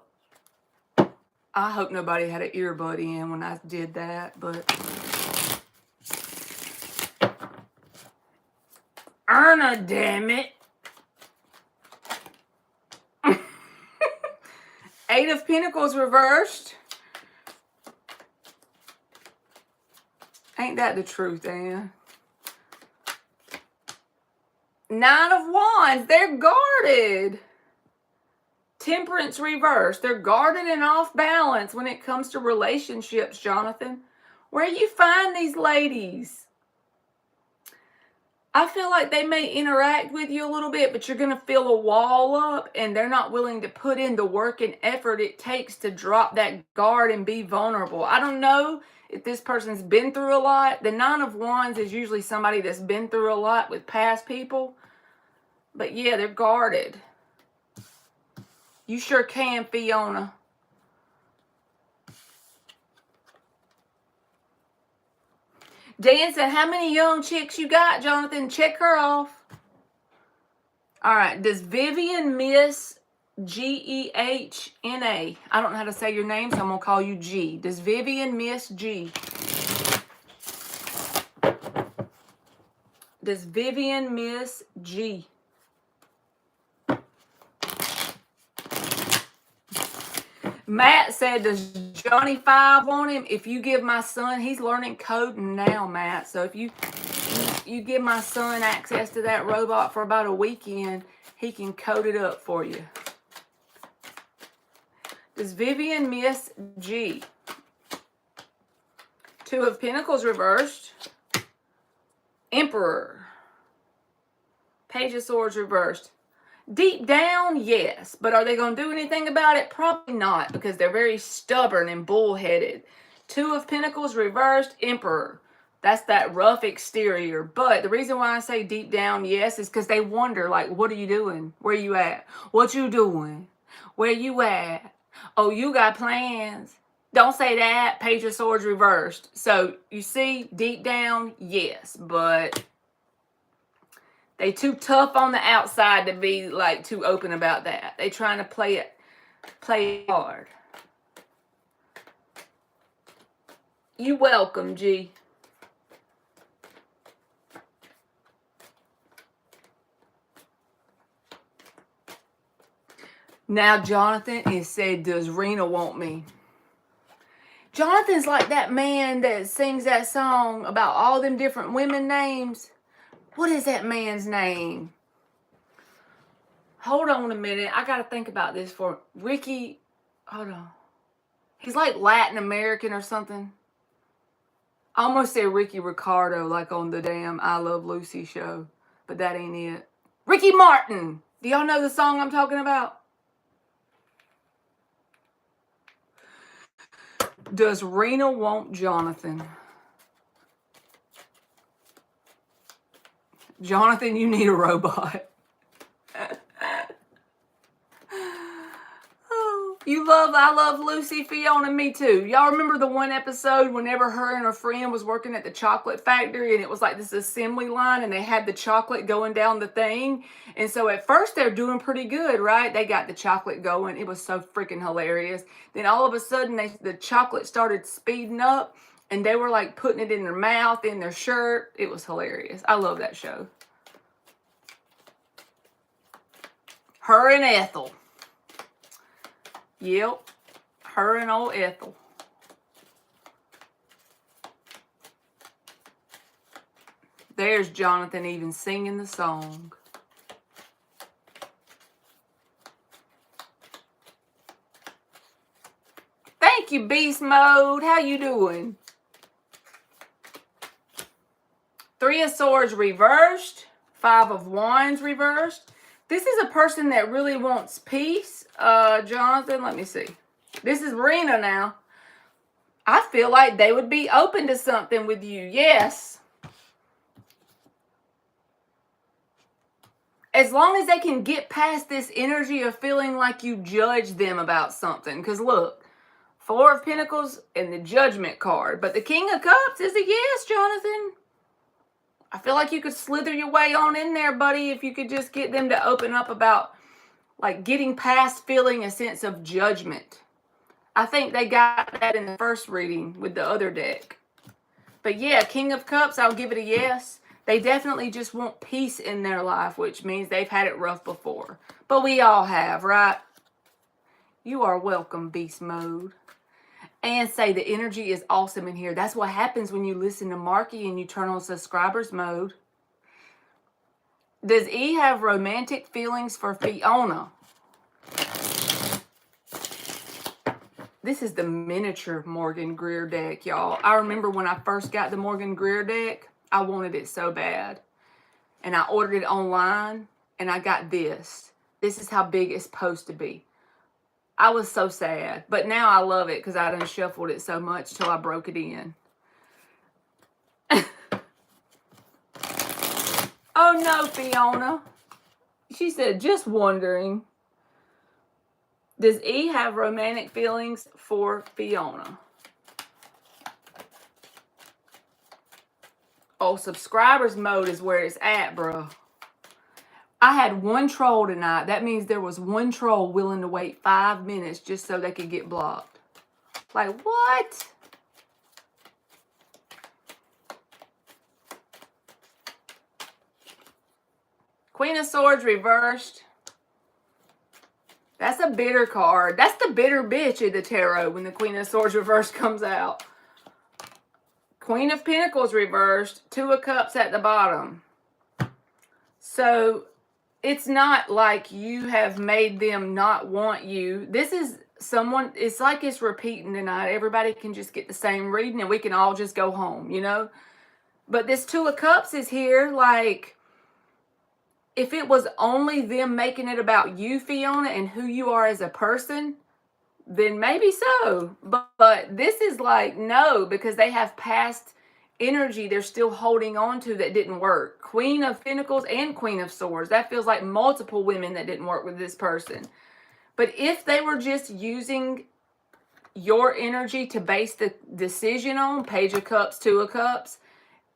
I hope nobody had an earbud in when I did that, but... Erna, damn it. 8 of Pentacles reversed. Ain't that the truth, Ann? 9 of Wands. They're guarded. Temperance reverse. They're guarded and off balance when it comes to relationships, Jonathan. Where you find these ladies? I feel like they may interact with you a little bit, but you're going to feel a wall up, and they're not willing to put in the work and effort it takes to drop that guard and be vulnerable. I don't know if this person's been through a lot. The Nine of Wands is usually somebody that's been through a lot with past people. But yeah, they're guarded. You sure can, Fiona. Dan said, how many young chicks you got, Jonathan? Check her off. All right. Does Vivian miss G-E-H-N-A? I don't know how to say your name, so I'm going to call you G. Does Vivian miss G? Does Vivian miss G? Matt said, does Johnny 5 want him? If you give my son, he's learning coding now, Matt. So if you give my son access to that robot for about a weekend, he can code it up for you. Does Vivian miss G? Two of Pentacles reversed. Emperor. Page of Swords reversed. Deep down, yes. But are they going to do anything about it? Probably not, because they're very stubborn and bullheaded. Two of Pentacles reversed. Emperor. That's that rough exterior. But the reason why I say deep down, yes, is because they wonder, like, what are you doing? Where you at? What you doing? Where you at? Oh, you got plans. Don't say that. Page of Swords reversed. So, you see, deep down, yes. But they too tough on the outside to be, like, too open about that. They trying to play it hard. You welcome, G. Now, Jonathan is said, does Rena want me? Jonathan's like that man that sings that song about all them different women names. What is that man's name? Hold on a minute. I got to think about this for Ricky. Hold on. He's like Latin American or something. I almost said Ricky Ricardo, like on the damn I Love Lucy show. But that ain't it. Ricky Martin. Do y'all know the song I'm talking about? Does Rena want Jonathan? Jonathan, you need a robot. Oh, I Love Lucy, Fiona, me too. Y'all remember the one episode whenever her and her friend was working at the chocolate factory, and it was like this assembly line, and they had the chocolate going down the thing. And so at first they're doing pretty good, right? They got the chocolate going. It was so freaking hilarious. Then all of a sudden the chocolate started speeding up, and they were like putting it in their mouth, in their shirt. It was hilarious. I love that show. Her and Ethel. Yep. Her and old Ethel. There's Jonathan even singing the song. Thank you, Beast Mode. How you doing? Three of Swords reversed. Five of Wands reversed. This is a person that really wants peace. Jonathan, let me see. This is Rena now. I feel like they would be open to something with you. Yes. As long as they can get past this energy of feeling like you judge them about something. Because look, Four of Pentacles and the Judgment card. But the King of Cups is a yes, Jonathan. I feel like you could slither your way on in there, buddy, if you could just get them to open up about, like, getting past feeling a sense of judgment. I think they got that in the first reading with the other deck. But yeah, King of Cups, I'll give it a yes. They definitely just want peace in their life, which means they've had it rough before. But we all have, right? You are welcome, Beast Mode. And say the energy is awesome in here. That's what happens when you listen to Marky and you turn on subscribers mode. Does E have romantic feelings for Fiona? This is the miniature Morgan Greer deck, y'all. I remember when I first got the Morgan Greer deck, I wanted it so bad. And I ordered it online, and I got this. This is how big it's supposed to be. I was so sad. But now I love it because I done shuffled it so much till I broke it in. Oh no, Fiona. She said, just wondering. Does E have romantic feelings for Fiona? Oh, subscribers mode is where it's at, bro. I had one troll tonight. That means there was one troll willing to wait 5 minutes just so they could get blocked. Like, what? Queen of Swords reversed. That's a bitter card. That's the bitter bitch in the tarot when the Queen of Swords reversed comes out. Queen of Pentacles reversed. 2 of Cups at the bottom. So it's not like you have made them not want you. This is someone, it's like it's repeating tonight. Everybody can just get the same reading and we can all just go home, you know? But this 2 of Cups is here, like, if it was only them making it about you, Fiona, and who you are as a person, then maybe so. But this is like, no, because they have past energy they're still holding on to that didn't work. Queen of Pentacles and Queen of Swords. That feels like multiple women that didn't work with this person. But if they were just using your energy to base the decision on, Page of Cups, 2 of Cups,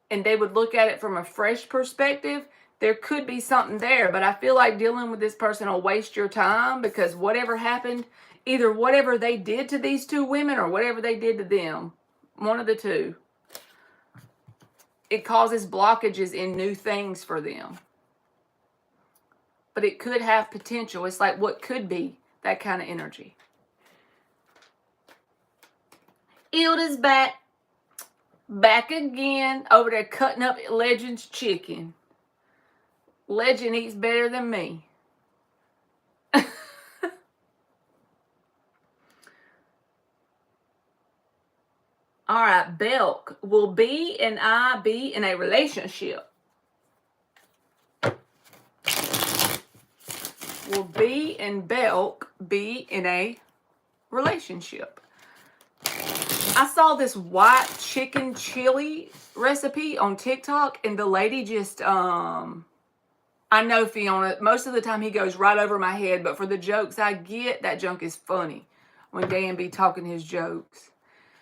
and they would look at it from a fresh perspective, there could be something there. But I feel like dealing with this person will waste your time because whatever happened, either whatever they did to these 2 women or whatever they did to them, one of the two, it causes blockages in new things for them. But it could have potential. It's like what could be that kind of energy. Ilda's back. Back again over there cutting up Legend's chicken. Legend eats better than me. All right, Belk. Will B and I be in a relationship? Will B and Belk be in a relationship? I saw this white chicken chili recipe on TikTok, and the lady just, I know, Fiona, most of the time he goes right over my head, but for the jokes I get, that junk is funny when Dan be talking his jokes.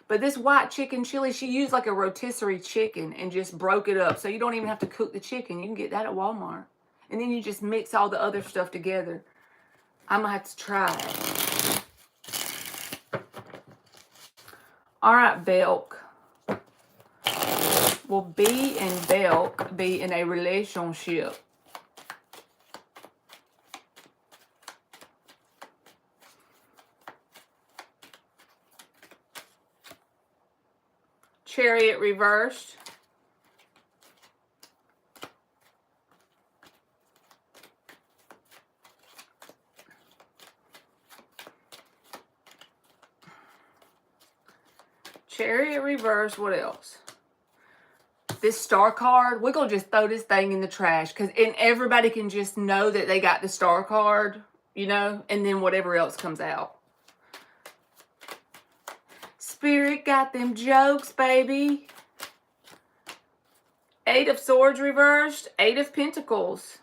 But this white chicken chili, she used like a rotisserie chicken and just broke it up. So you don't even have to cook the chicken. You can get that at Walmart. And then you just mix all the other stuff together. I'm going to have to try it. All right, Belk. Will B and Belk be in a relationship? Chariot reversed. Chariot reversed. What else? This star card. We're going to just throw this thing in the trash. And everybody can just know that they got the star card, you know, and then whatever else comes out. Spirit got them jokes, baby. 8 of Swords reversed. 8 of Pentacles.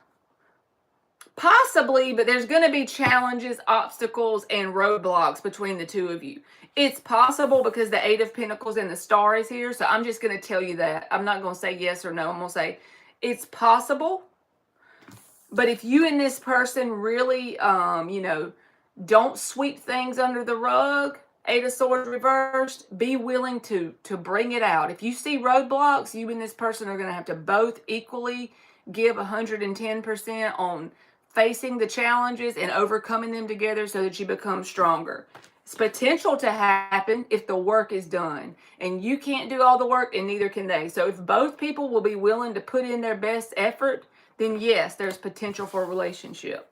Possibly, but there's going to be challenges, obstacles, and roadblocks between the two of you. It's possible because the 8 of Pentacles and the Star is here. So I'm just going to tell you that. I'm not going to say yes or no. I'm going to say it's possible. But if you and this person really, you know, don't sweep things under the rug, 8 of Swords reversed, be willing to bring it out. If you see roadblocks, you and this person are going to have to both equally give 110% on facing the challenges and overcoming them together so that you become stronger. It's potential to happen if the work is done. And you can't do all the work and neither can they. So if both people will be willing to put in their best effort, then yes, there's potential for a relationship.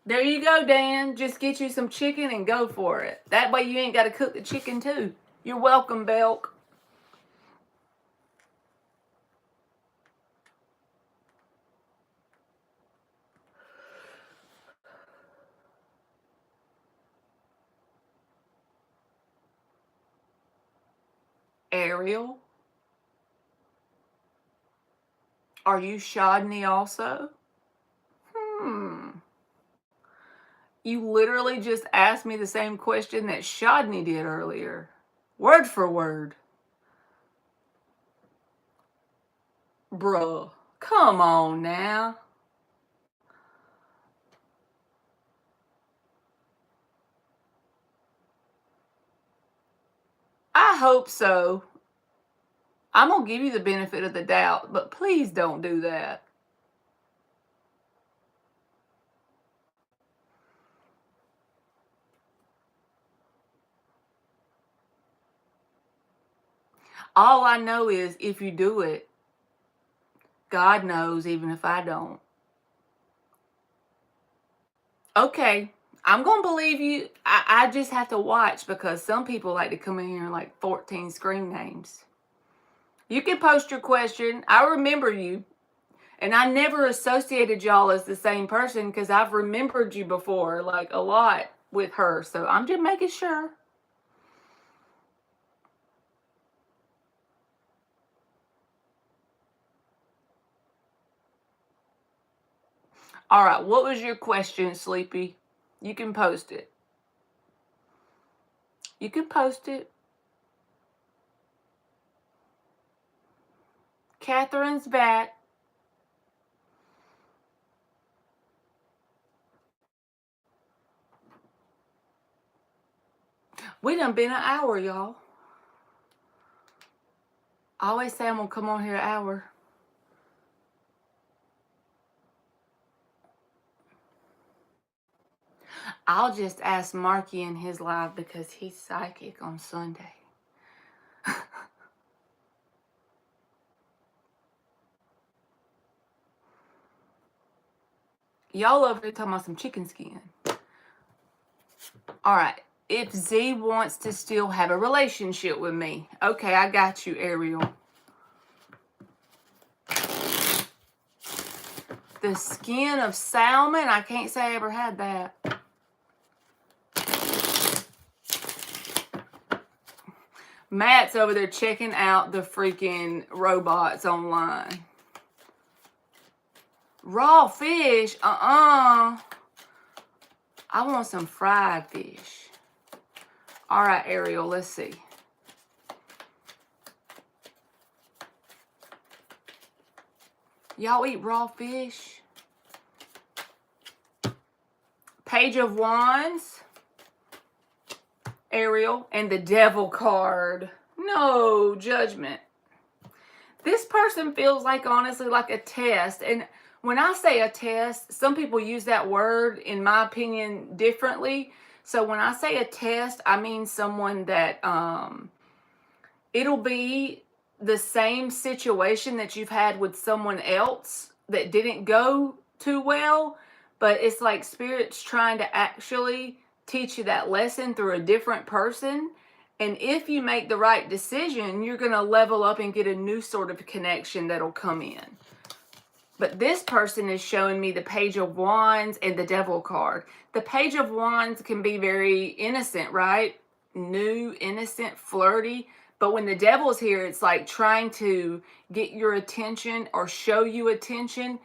There you go, Dan. Just get you some chicken and go for it. That way you ain't got to cook the chicken too. You're welcome, Belk. Ariel, are you Shodney also? You literally just asked me the same question that Shodney did earlier. Word for word. Bruh, come on now. I hope so. I'm going to give you the benefit of the doubt, but please don't do that. All I know is if you do it, God knows, even if I don't. Okay, I'm going to believe you. I just have to watch because some people like to come in here and like 14 screen names. You can post your question. I remember you. And I never associated y'all as the same person because I've remembered you before, like a lot with her. So I'm just making sure. All right, what was your question, Sleepy? You can post it. You can post it. Catherine's back. We done been an hour, y'all. I always say I'm going to come on here an hour. I'll just ask Marky in his live because he's psychic on Sunday. Y'all over here talking about some chicken skin. All right. If Z wants to still have a relationship with me. Okay, I got you, Ariel. The skin of salmon? I can't say I ever had that. Matt's over there checking out the freaking robots online. Raw fish? I want some fried fish. All right, Ariel, let's see. Y'all eat raw fish? Page of Wands, Ariel, and the Devil card. No judgment. This person feels like, honestly, like a test. And when I say a test, some people use that word, in my opinion, differently. So when I say a test, I mean someone that it'll be the same situation that you've had with someone else that didn't go too well, but it's like Spirit's trying to actually teach you that lesson through a different person. And if you make the right decision, you're going to level up and get a new sort of connection that'll come in. But this person is showing me the Page of Wands and the Devil card. The Page of Wands can be very innocent, right? New, innocent, flirty. But when the Devil's here, it's like trying to get your attention or show you attention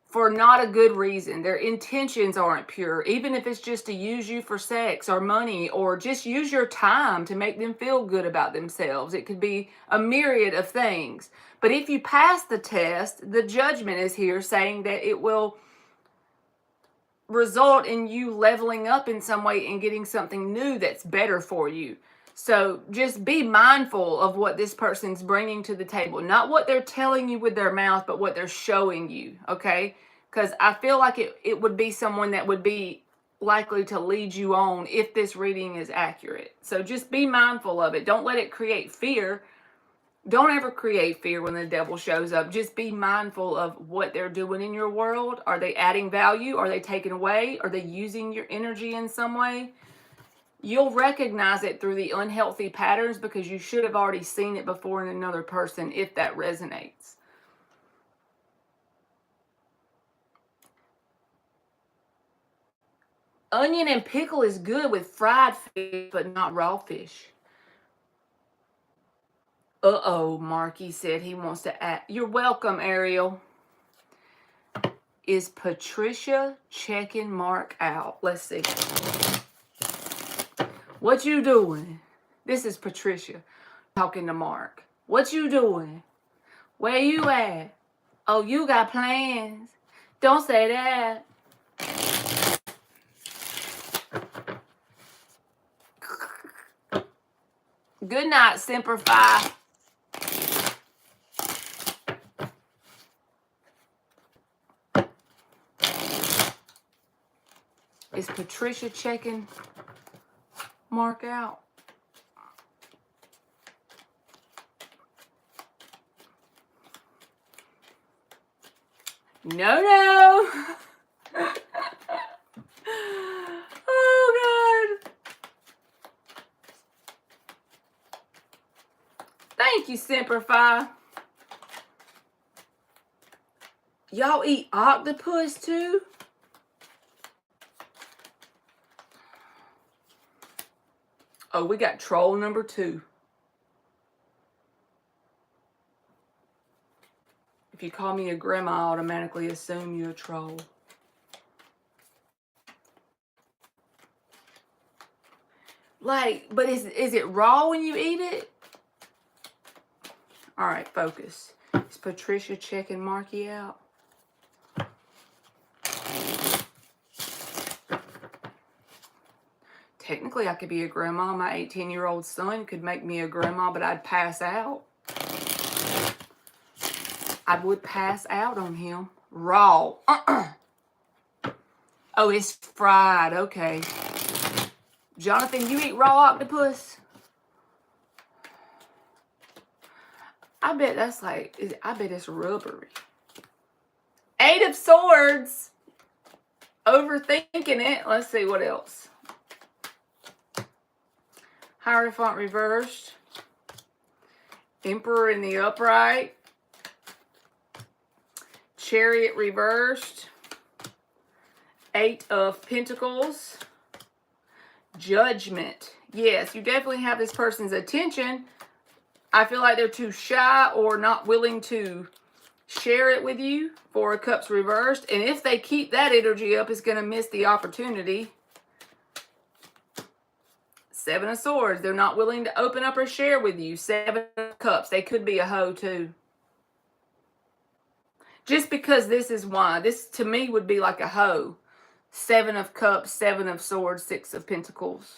for not a good reason. Their intentions aren't pure. Even if it's just to use you for sex or money or just use your time to make them feel good about themselves. It could be a myriad of things. But if you pass the test, the Judgment is here saying that it will result in you leveling up in some way and getting something new that's better for you. So just be mindful of what this person's bringing to the table. Not what they're telling you with their mouth, but what they're showing you, okay? Because I feel like it would be someone that would be likely to lead you on if this reading is accurate. So just be mindful of it. Don't let it create fear, Don't ever create fear when the devil shows up. Just be mindful of what they're doing in your world. Are they adding value? Are they taking away? Are they using your energy in some way? You'll recognize it through the unhealthy patterns because you should have already seen it before in another person if that resonates. Onion and pickle is good with fried fish, but not raw fish. Uh-oh, Marky said he wants to add. You're welcome, Ariel. Is Patricia checking Mark out? Let's see. What you doing? This is Patricia talking to Mark. What you doing? Where you at? Oh, you got plans. Don't say that. Good night, Semper Fi. Is Patricia checking Mark out? No. Oh, God. Thank you, Semper Fi. Y'all eat octopus, too? Oh, we got troll number 2. If you call me a grandma, I automatically assume you're a troll. Like, but is it raw when you eat it? All right, focus. Is Patricia checking Marky out? Technically, I could be a grandma. My 18-year-old son could make me a grandma, but I'd pass out. I would pass out on him. Raw. Oh, it's fried. Okay. Jonathan, you eat raw octopus? I bet that's like, I bet it's rubbery. 8 of Swords. Overthinking it. Let's see what else. Hierophant reversed. Emperor in the upright. Chariot reversed. 8 of Pentacles. Judgment. Yes, you definitely have this person's attention. I feel like they're too shy or not willing to share it with you. 4 of Cups reversed. And if they keep that energy up, it's going to miss the opportunity. 7 of Swords. They're not willing to open up or share with you. 7 of Cups. They could be a hoe too. Just because this is why. This to me would be like a hoe. 7 of Cups, 7 of Swords, 6 of Pentacles.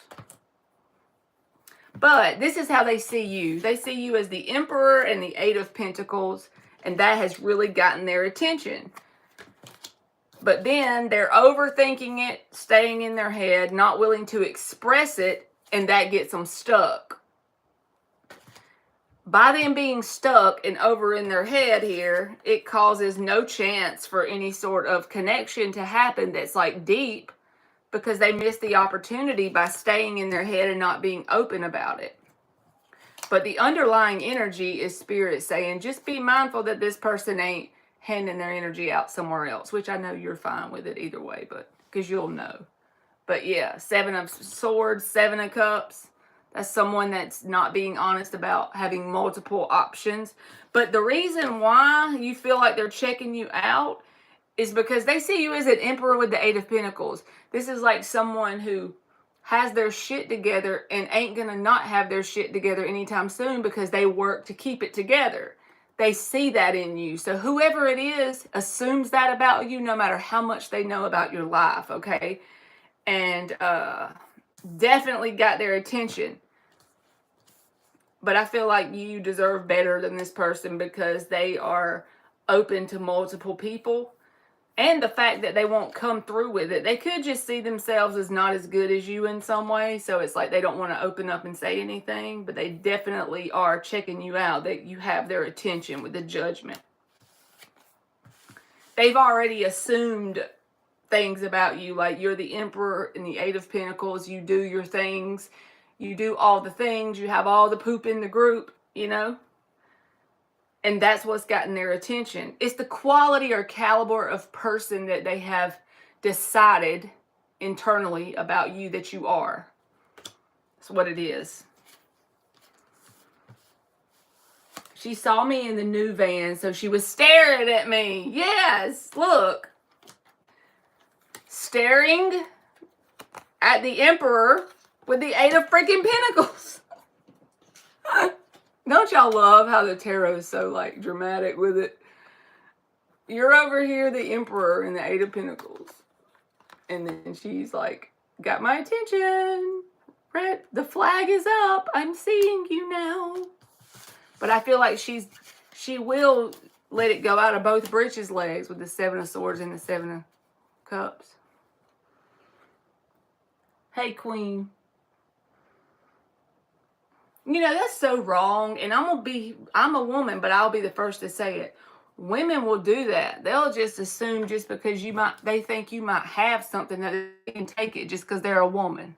But this is how they see you. They see you as the Emperor and the 8 of Pentacles. And that has really gotten their attention. But then they're overthinking it, staying in their head, not willing to express it. And that gets them stuck. By them being stuck and over in their head here, it causes no chance for any sort of connection to happen that's like deep because they miss the opportunity by staying in their head and not being open about it. But the underlying energy is Spirit saying, just be mindful that this person ain't handing their energy out somewhere else, which I know you're fine with it either way, but because you'll know. But yeah, 7 of Swords, 7 of Cups. That's someone that's not being honest about having multiple options. But the reason why you feel like they're checking you out is because they see you as an Emperor with the 8 of Pentacles. This is like someone who has their shit together and ain't gonna not have their shit together anytime soon because they work to keep it together. They see that in you. So whoever it is assumes that about you no matter how much they know about your life, okay? And definitely got their attention. But I feel like you deserve better than this person because they are open to multiple people And the fact that they won't come through with it. They could just see themselves as not as good as you in some way. So it's like they don't want to open up and say anything. But they definitely are checking you out. That you have their attention with the Judgment. They've already assumed things about you. Like you're the Emperor in the Eight of Pentacles. You do your things. You do all the things. You have all the poop in the group, you know. And that's what's gotten their attention. It's the quality or caliber of person that they have decided internally about you that you are. That's what it is. She saw me in the new van, so she was staring at me. Yes, look. Staring at the Emperor with the Eight of freaking Pentacles. Don't y'all love how the tarot is so like dramatic with it? You're over here, the Emperor and the Eight of Pentacles. And then she's like, got my attention. Red, the flag is up. I'm seeing you now. But I feel like she will let it go out of both breeches legs with the Seven of Swords and the Seven of Cups. Hey, Queen. You know, that's so wrong. And I'm a woman, but I'll be the first to say it. Women will do that. They'll just assume just because they think you might have something that they can take it just because they're a woman.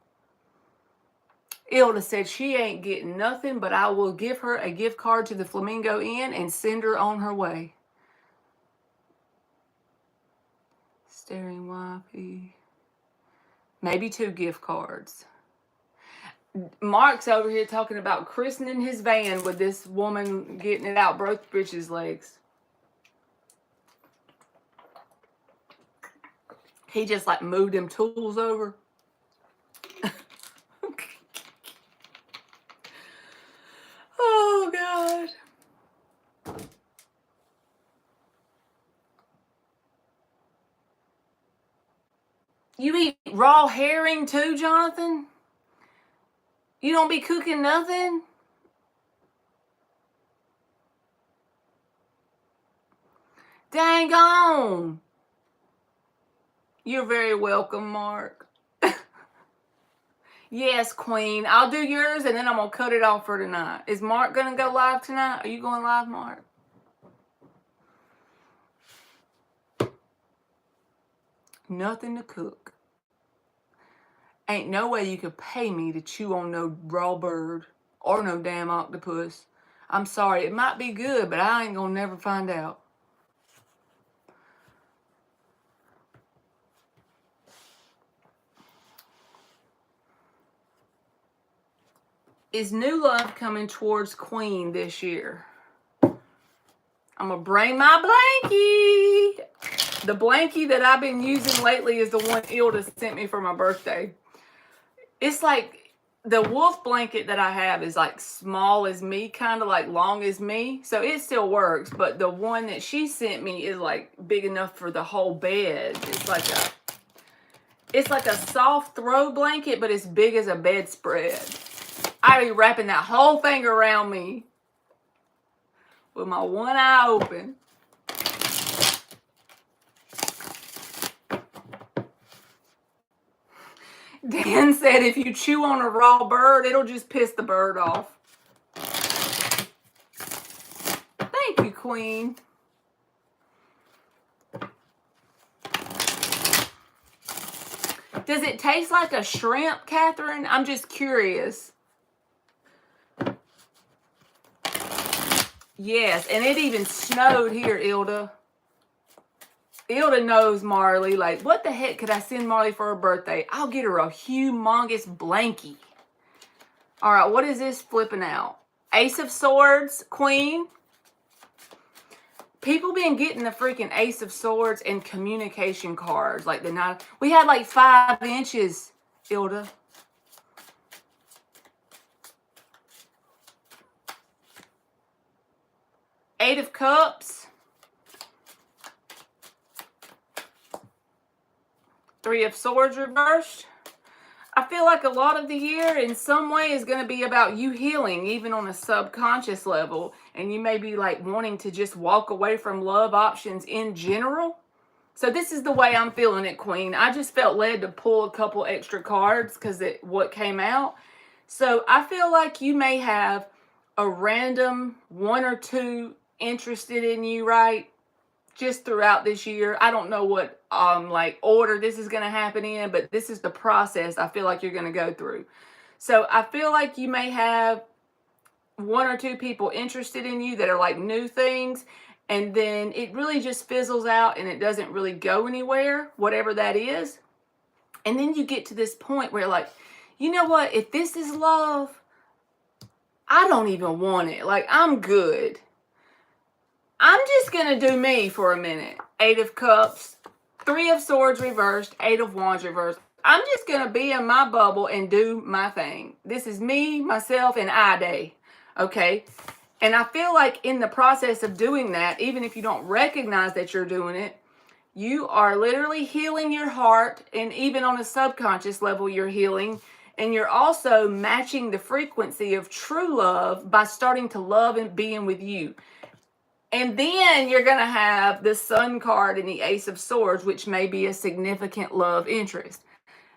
Ilda said she ain't getting nothing, but I will give her a gift card to the Flamingo Inn and send her on her way. Staring wifey. Maybe 2 gift cards. Mark's over here talking about christening his van with this woman getting it out both bitches' legs. He just like moved them tools over. Oh, God. You eat raw herring too, Jonathan? You don't be cooking nothing? Dang on. You're very welcome, Mark. Yes, Queen. I'll do yours and then I'm going to cut it off for tonight. Is Mark going to go live tonight? Are you going live, Mark? Nothing to cook. Ain't no way you could pay me to chew on no raw bird or no damn octopus. I'm sorry, it might be good, but I ain't gonna never find out. Is new love coming towards Queen this year? I'm gonna bring my blankie. The blankie that I've been using lately is the one Ilda sent me for my birthday. It's like the wolf blanket that I have is like small as me, kind of like long as me. So it still works. But the one that she sent me is like big enough for the whole bed. It's like a soft throw blanket, but it's big as a bedspread. I be wrapping that whole thing around me with my one eye open. Dan said if you chew on a raw bird, it'll just piss the bird off. Thank you, Queen. Does it taste like a shrimp, Catherine? I'm just curious. Yes, and it even snowed here, Ilda. Ilda knows Marley. Like, what the heck could I send Marley for her birthday? I'll get her a humongous blankie. All right, what is this flipping out? Ace of Swords, Queen. People been getting the freaking Ace of Swords and communication cards. Like the 9. We had like 5 inches, Ilda. Eight of Cups. 3 of Swords reversed. I feel like a lot of the year in some way is going to be about you healing, even on a subconscious level. And you may be like wanting to just walk away from love options in general. So this is the way I'm feeling it, Queen. I just felt led to pull a couple extra cards because what came out. So I feel like you may have a random one or two interested in you, right? Just throughout this year. I don't know what like order this is going to happen in, but this is the process I feel like you're going to go through. So I feel like you may have one or two people interested in you that are like new things, and then it really just fizzles out and it doesn't really go anywhere, whatever that is. And then you get to this point where like, you know what, if this is love, I don't even want it. Like, I'm good. I'm just gonna do me for a minute. 8 of Cups, 3 of Swords reversed, 8 of Wands reversed. I'm just gonna be in my bubble and do my thing. This is me, myself, and I day. Okay? And I feel like in the process of doing that, even if you don't recognize that you're doing it, you are literally healing your heart, and even on a subconscious level, you're healing. And you're also matching the frequency of true love by starting to love and being with you. And then you're going to have the Sun card and the Ace of Swords, which may be a significant love interest.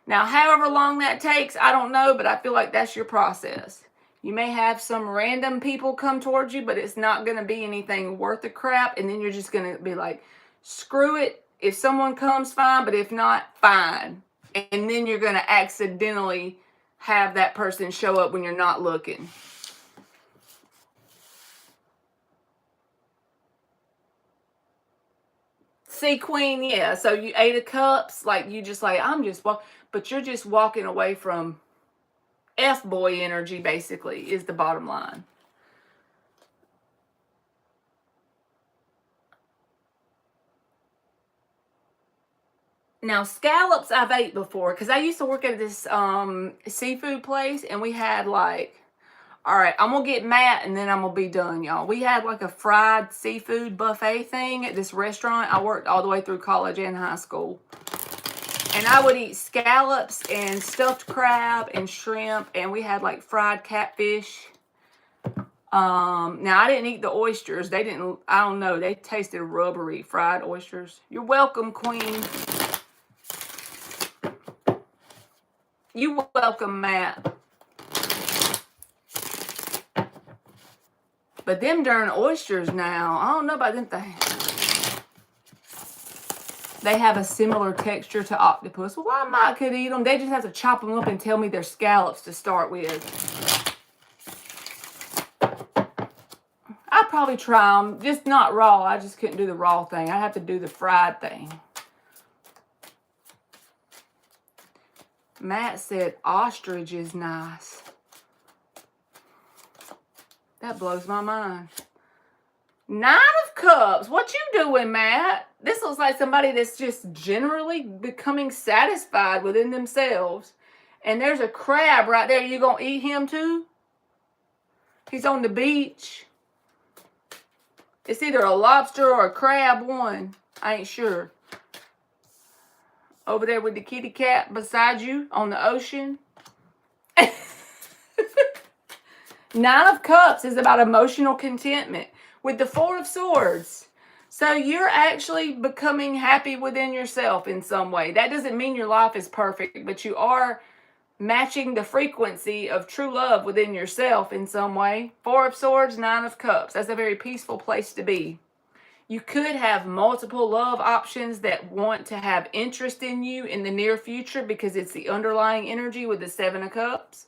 Now, however long that takes, I don't know, but I feel like that's your process. You may have some random people come towards you, but it's not going to be anything worth the crap. And then you're just going to be like, screw it. If someone comes, fine. But if not, fine. And then you're going to accidentally have that person show up when you're not looking. See, Queen, yeah. So you 8 of Cups, like you just like, but you're just walking away from F-boy energy, basically, is the bottom line. Now, scallops I've ate before, because I used to work at this seafood place, and we had like, all right, I'm going to get Matt, and then I'm going to be done, y'all. We had like a fried seafood buffet thing at this restaurant. I worked all the way through college and high school. And I would eat scallops and stuffed crab and shrimp, and we had like fried catfish. Now I didn't eat the oysters. They didn't, I don't know, they tasted rubbery, fried oysters. You're welcome, Queen. You're welcome, Matt. But them darn oysters now, I don't know about them things. They have a similar texture to octopus. Well, I might could eat them. They just have to chop them up and tell me they're scallops to start with. I'd probably try them, just not raw. I just couldn't do the raw thing. I'd have to do the fried thing. Matt said ostrich is nice. That blows my mind. 9 of Cups. What you doing, Matt? This looks like somebody that's just generally becoming satisfied within themselves. And there's a crab right there. You gonna eat him too? He's on the beach. It's either a lobster or a crab one. I ain't sure. Over there with the kitty cat beside you on the ocean. 9 of Cups is about emotional contentment with the 4 of Swords. So you're actually becoming happy within yourself in some way. That doesn't mean your life is perfect, but you are matching the frequency of true love within yourself in some way. 4 of Swords, 9 of Cups. That's a very peaceful place to be. You could have multiple love options that want to have interest in you in the near future because it's the underlying energy with the 7 of Cups.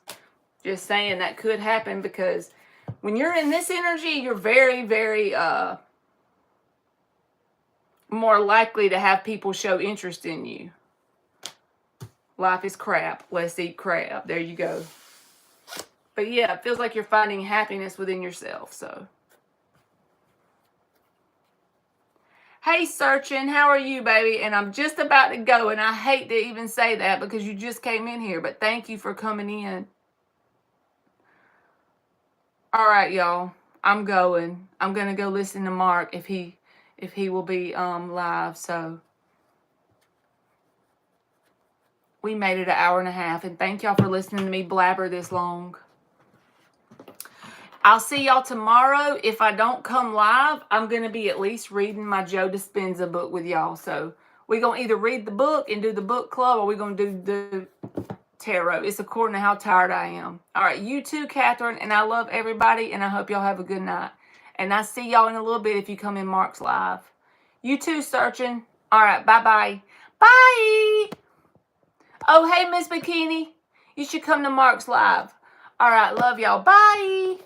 Just saying that could happen because when you're in this energy, you're very, very more likely to have people show interest in you. Life is crap. Let's eat crab. There you go. But yeah, it feels like you're finding happiness within yourself. So, hey, Searching, how are you, baby? And I'm just about to go, and I hate to even say that because you just came in here, but thank you for coming in. All right, y'all. I'm going. I'm going to go listen to Mark if he will be live. So we made it an hour and a half, and thank y'all for listening to me blabber this long. I'll see y'all tomorrow. If I don't come live, I'm going to be at least reading my Joe Dispenza book with y'all. So We going to either read the book and do the book club, or we going to do the tarot. It's according to how tired I am. All right, you too, Catherine, and I love everybody, and I hope y'all have a good night. And I see y'all in a little bit if you come in Mark's live. You too, Searching. All right, bye-bye. Bye! Oh, hey, Miss Bikini. You should come to Mark's live. All right, love y'all. Bye!